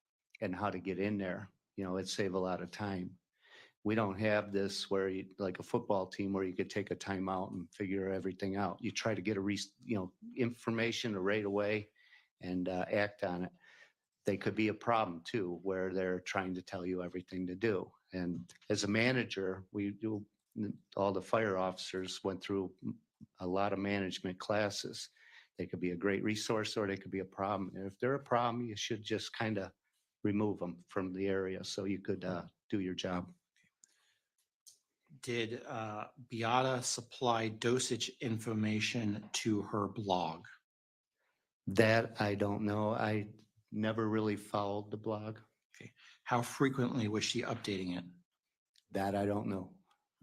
and how to get in there. It'd save a lot of time. We don't have this where you, like a football team, where you could take a timeout and figure everything out. You try to get information right away and act on it. They could be a problem too, where they're trying to tell you everything to do. And as a manager, all the fire officers went through a lot of management classes. They could be a great resource or they could be a problem. And if they're a problem, you should just kind of remove them from the area so you could do your job. Did Beata supply dosage information to her blog? That I don't know. I never really followed the blog. Okay. How frequently was she updating it? That I don't know.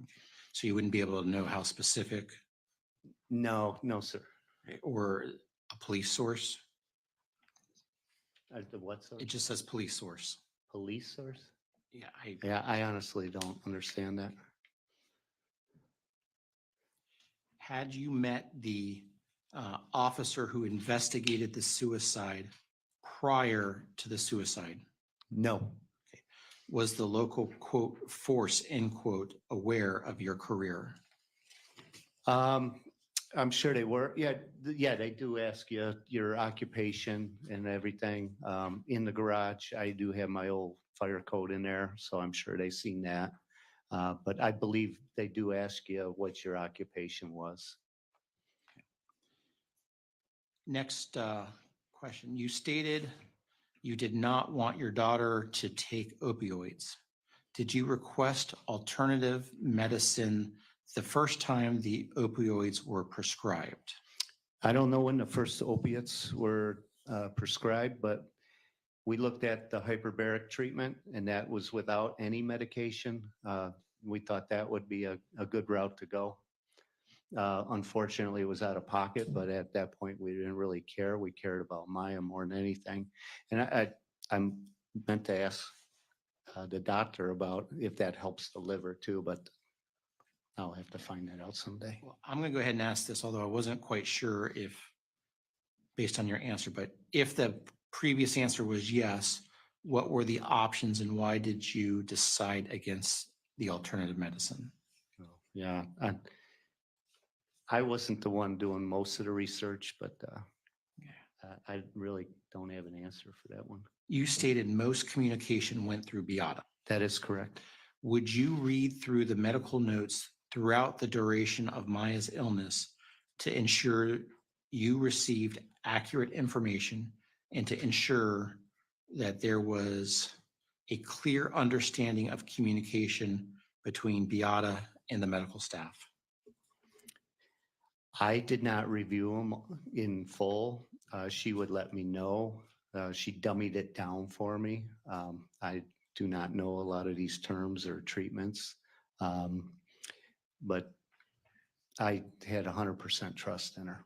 Okay. So you wouldn't be able to know how specific? No, sir. Okay. Or a police source? The what source? It just says police source. Police source? Yeah. I honestly don't understand that. Had you met the officer who investigated the suicide prior to the suicide? No. Okay. Was the local, quote, force, end quote, aware of your career? I'm sure they were. Yeah, they do ask you your occupation and everything. In the garage, I do have my old fire code in there, so I'm sure they've seen that. But I believe they do ask you what your occupation was. Next question. You stated you did not want your daughter to take opioids. Did you request alternative medicine the first time the opioids were prescribed? I don't know when the first opiates were prescribed, but we looked at the hyperbaric treatment, and that was without any medication. We thought that would be a good route to go. Unfortunately, it was out of pocket, but at that point, we didn't really care. We cared about Maya more than anything. And I'm meant to ask the doctor about if that helps the liver too, but I'll have to find that out someday. Well, I'm going to go ahead and ask this, although I wasn't quite sure if, based on your answer, but if the previous answer was yes, what were the options and why did you decide against the alternative medicine? Yeah, I wasn't the one doing most of the research, but I really don't have an answer for that one. You stated most communication went through Beata. That is correct. Would you read through the medical notes throughout the duration of Maya's illness to ensure you received accurate information and to ensure that there was a clear understanding of communication between Beata and the medical staff? I did not review them in full. She would let me know. She dummied it down for me. I do not know a lot of these terms or treatments, but I had 100% trust in her.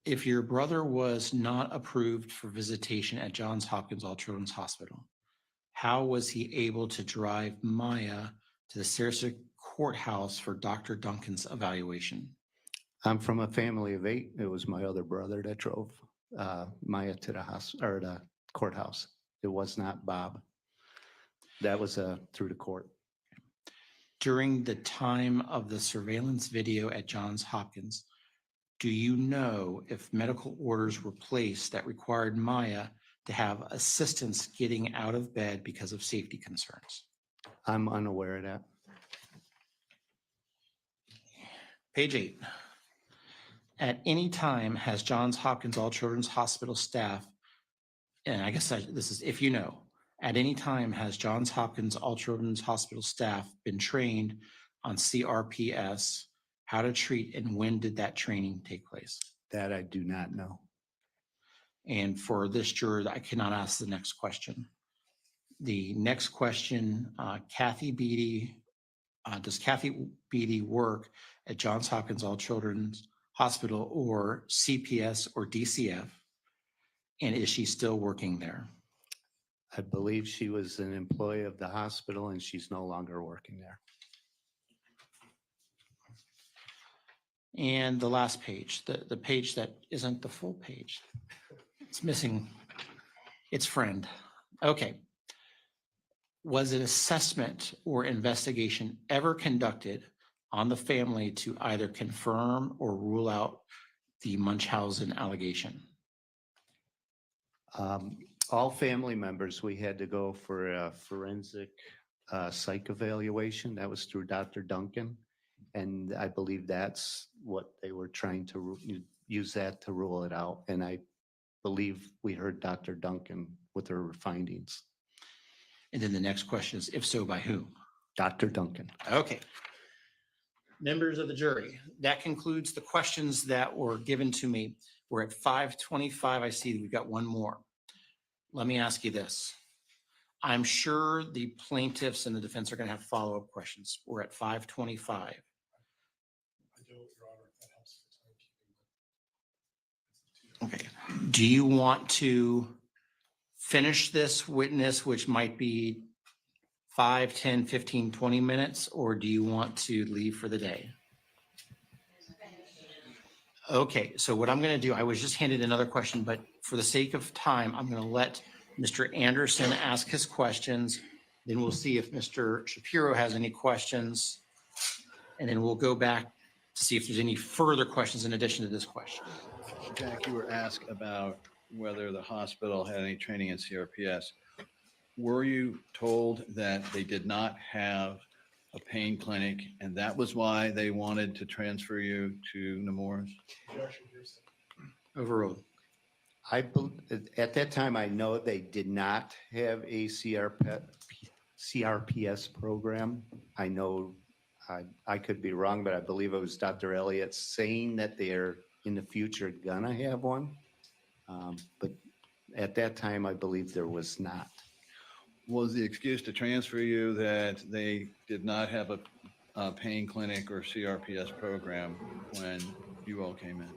If your brother was not approved for visitation at Johns Hopkins All Children's Hospital, how was he able to drive Maya to the Sarasota courthouse for Dr. Duncan's evaluation? I'm from a family of 8. It was my other brother that drove. Maya to the hospital or the courthouse. It was not Bob. That was through the court. During the time of the surveillance video at Johns Hopkins, do you know if medical orders were placed that required Maya to have assistance getting out of bed because of safety concerns? I'm unaware of that. Page 8. At any time has Johns Hopkins All Children's Hospital staff, and I guess this is if you know, at any time has Johns Hopkins All Children's Hospital staff been trained on CRPS, how to treat, and when did that training take place? That I do not know. And for this juror, I cannot ask the next question. The next question, Kathy Beatty, does Kathy Beatty work at Johns Hopkins All Children's Hospital or CPS or DCF? And is she still working there? I believe she was an employee of the hospital and she's no longer working there. And the last page, the page that isn't the full page. It's missing its friend. Okay. Was an assessment or investigation ever conducted on the family to either confirm or rule out the Munchausen allegation? All family members, we had to go for a forensic psych evaluation. That was through Dr. Duncan. And I believe that's what they were trying to use that to rule it out. And I believe we heard Dr. Duncan with her findings. And then the next question is, if so, by whom? Dr. Duncan. Okay. Members of the jury, that concludes the questions that were given to me. We're at 5:25. I see we've got one more. Let me ask you this. I'm sure the plaintiffs and the defense are going to have follow-up questions. We're at 5:25. Okay. Do you want to finish this witness, which might be 5, 10, 15, 20 minutes, or do you want to leave for the day? Okay, so what I'm going to do, I was just handed another question, but for the sake of time, I'm going to let Mr. Anderson ask his questions. Then we'll see if Mr. Shapiro has any questions. And then we'll go back to see if there's any further questions in addition to this question. Jack, you were asked about whether the hospital had any training in CRPS. Were you told that they did not have a pain clinic and that was why they wanted to transfer you to Nemours? Overruled. At that time, I know they did not have a CRPS program. I know I could be wrong, but I believe it was Dr. Elliott saying that they're in the future gonna have one. But at that time, I believe there was not. Was the excuse to transfer you that they did not have a pain clinic or CRPS program when you all came in?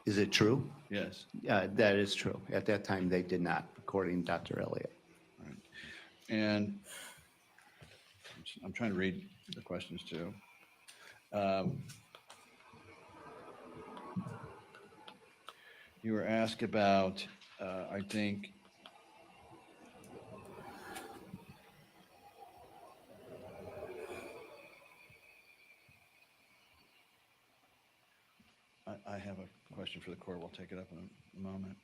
Is it true? Yes. That is true. At that time, they did not, according to Dr. Elliott. All right. And I'm trying to read the questions too. You were asked about, I think, I have a question for the court. We'll take it up in a moment.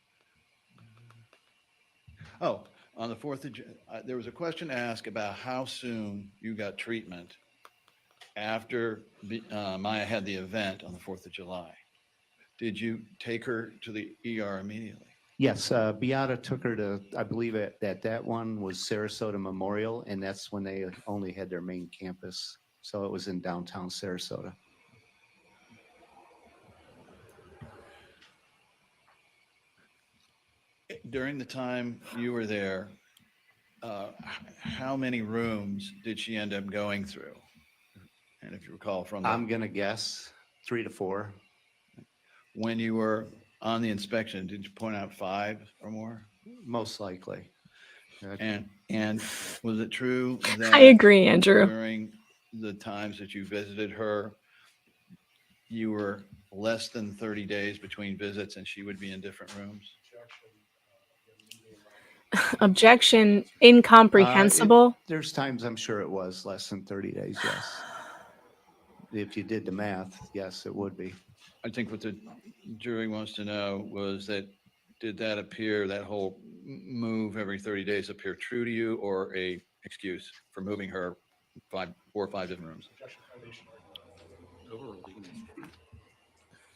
Oh, on the 4th of July, there was a question asked about how soon you got treatment after Maya had the event on the 4th of July. Did you take her to the ER immediately? Yes, Beata took her to, I believe that one was Sarasota Memorial, and that's when they only had their main campus. So it was in downtown Sarasota. During the time you were there, how many rooms did she end up going through? And if you recall from I'm going to guess 3 to 4. When you were on the inspection, did you point out 5 or more? Most likely. And was it true that I agree, Andrew. during the times that you visited her, you were less than 30 days between visits and she would be in different rooms? Objection incomprehensible. There's times I'm sure it was less than 30 days, yes. If you did the math, yes, it would be. I think what the jury wants to know was that, did that appear, that whole move every 30 days appear true to you, or a excuse for moving her 4 or 5 different rooms?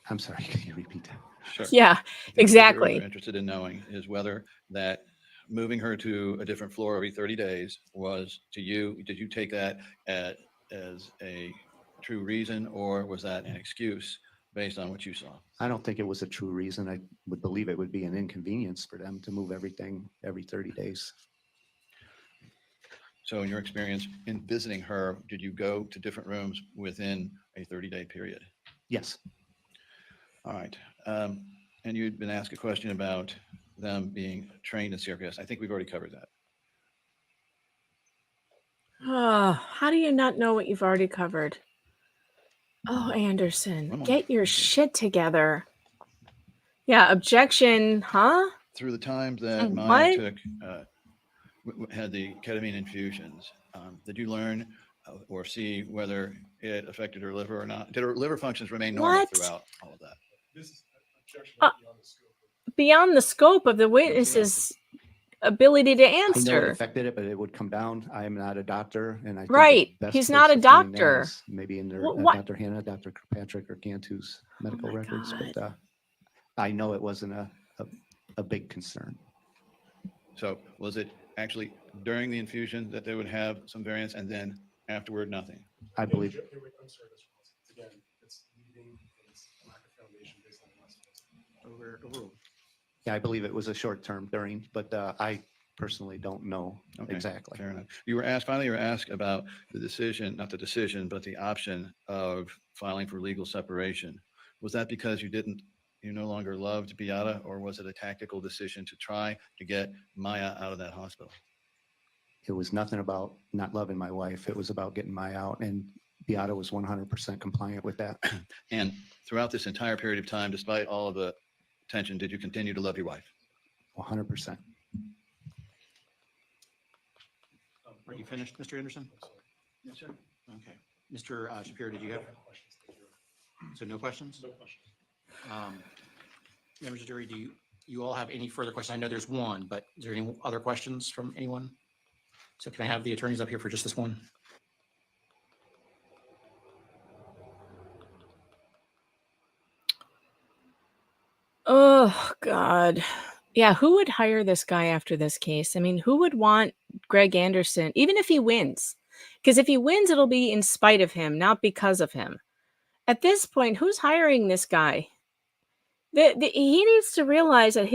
I'm sorry, can you repeat that? Sure. Yeah, I think what the exactly. jurors are interested in knowing is whether that moving her to a different floor every 30 days was, to you, did you take that as a true reason, or was that an excuse based on what you saw? I don't think it was a true reason. I would believe it would be an inconvenience for them to move everything every 30 days. So in your experience in visiting her, did you go to different rooms within a 30-day period? Yes. All right. And you'd been asked a question about them being trained in CRPS. I think we've already covered that. Oh, how do you not know what you've already covered? Oh, Anderson, get your shit together. Yeah, objection, huh? Through the time that What? Maya took, had the ketamine infusions, did you learn or see whether it affected her liver or not? Did her liver functions remain normal What? throughout all of that? This is objection Beyond the scope of the witness's ability to I know it answer. affected it, but it would come down. I am not a doctor, and I think the Right. best He's place not a to find that doctor. is maybe in their What? Dr. Hannah, Dr. Kirkpatrick, or Cantu's medical my records. God. But I know it wasn't a big concern. So was it actually during the infusion that they would have some variance, and then afterward, nothing? I believe. I'm sorry, again, it's leading, it's lack of foundation based on the last visit. Yeah, I believe it was a short term during, but I personally don't know exactly. Fair enough. You were asked, finally, you were asked about the decision, not the decision, but the option of filing for legal separation. Was that because you no longer loved Beata, or was it a tactical decision to try to get Maya out of that hospital? It was nothing about not loving my wife. It was about getting Maya out, and Beata was 100% compliant with that. And throughout this entire period of time, despite all of the tension, did you continue to love your wife? 100%. Are you finished, Mr. Anderson? Yes, sir. Okay. Mr. Shapiro, did you have? So no questions? No questions. Members of the jury, do you all have any further questions? I know there's one, but is there any other questions from anyone? So can I have the attorneys up here for just this one? Oh, God. Yeah, who would hire this guy after this case? I mean, who would want Greg Anderson, even if he wins? Because if he wins, it'll be in spite of him, not because of him. At this point, who's hiring this guy? He needs to realize that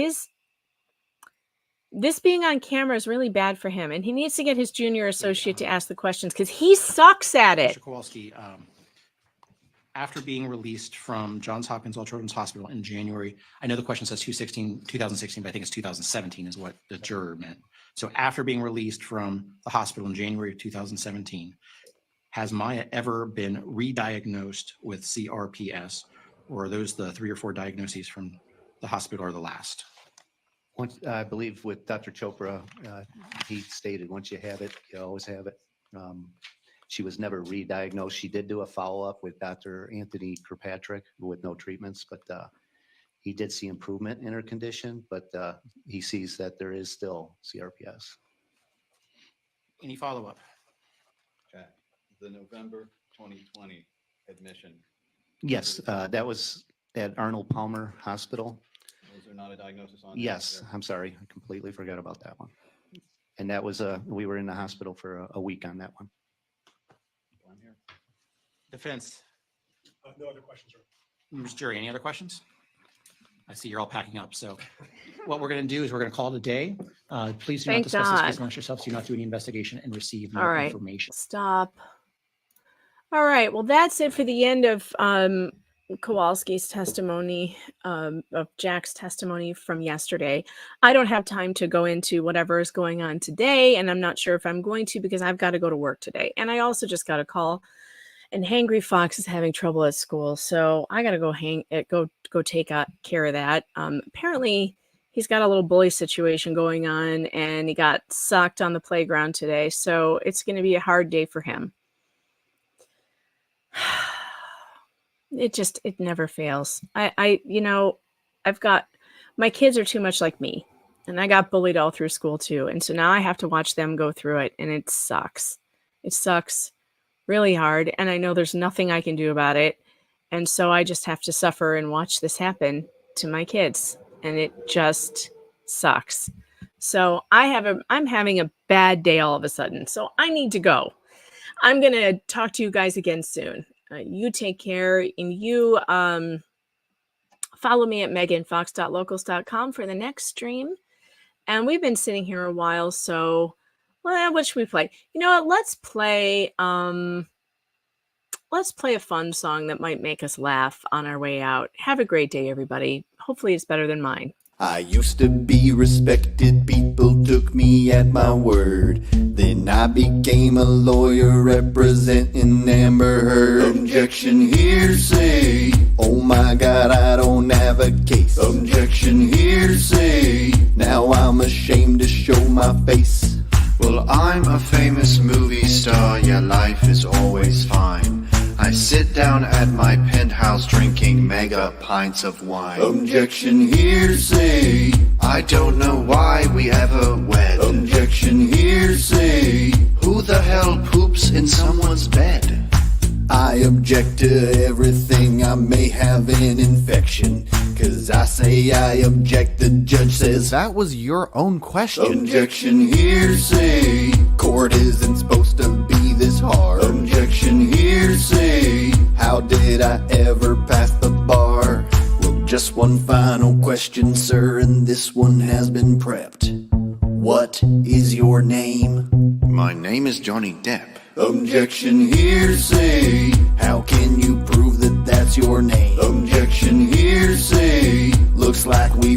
this being on camera is really bad for him, and he needs to get his junior associate to ask the questions because he sucks at it. Mr. Kowalski, after being released from Johns Hopkins All Children's Hospital in January, I know the question says 2016, but I think it's 2017 is what the juror meant. So after being released from the hospital in January of 2017, has Maya ever been re-diagnosed with CRPS, or are those the 3 or 4 diagnoses from the hospital or the last? Once, I believe with Dr. Chopra, he stated once you have it, you always have it. She was never re-diagnosed. She did do a follow-up with Dr. Anthony Kirkpatrick with no treatments, but he did see improvement in her condition, but he sees that there is still CRPS. Any follow-up? Okay. The November 2020 admission. Yes, that was at Arnold Palmer Hospital. Was there not a diagnosis on that? Yes, I'm sorry. I completely forgot about that one. And that was we were in the hospital for a week on that one. I'm here. Defense. No other questions, sir. Members of the jury, any other questions? I see you're all packing up. So what we're going to do is we're going to call it a day. Please do not Thank discuss this God. case amongst yourselves. Do not do any investigation and receive no All right. information. Stop. All right. Well, that's it for the end of Kowalski's testimony, of Jack's testimony from yesterday. I don't have time to go into whatever is going on today, and I'm not sure if I'm going to because I've got to go to work today. And I also just got a call And Hangry Fox is having trouble at school, so I gotta go go take care of that. Apparently, he's got a little bully situation going on, and he got socked on the playground today, so it's going to be a hard day for him. It never fails. I've got, my kids are too much like me, and I got bullied all through school too, and so now I have to watch them go through it, and it sucks. It sucks really hard, and I know there's nothing I can do about it, and so I just have to suffer and watch this happen to my kids, and it just sucks. So I'm having a bad day all of a sudden, so I need to go. I'm gonna talk to you guys again soon. You take care, and you follow me at meganfox.locals.com for the next stream. And we've been sitting here a while, so what should we play? You know what? Let's play a fun song that might make us laugh on our way out. Have a great day, everybody. Hopefully it's better than mine. I used to be respected, people took me at my word. Then I became a lawyer representing Amber Heard. Objection, hearsay. Oh my God, I don't have a case. Objection, hearsay. Now I'm ashamed to show my face. Well, I'm a famous movie star, yeah, life is always fine. I sit down at my penthouse drinking mega pints of wine. Objection, hearsay. I don't know why we ever wed. Objection, hearsay. Who the hell poops in someone's bed? I object to everything. I may have an infection. Cause I say I object, the judge says that was your own question. Objection, hearsay. Court isn't supposed to be this hard. Objection, hearsay. How did I ever pass the bar? Well, just one final question, sir, and this one has been prepped. What is your name? My name is Johnny Depp. Objection, hearsay. How can you prove that that's your name? Objection, hearsay. Looks like we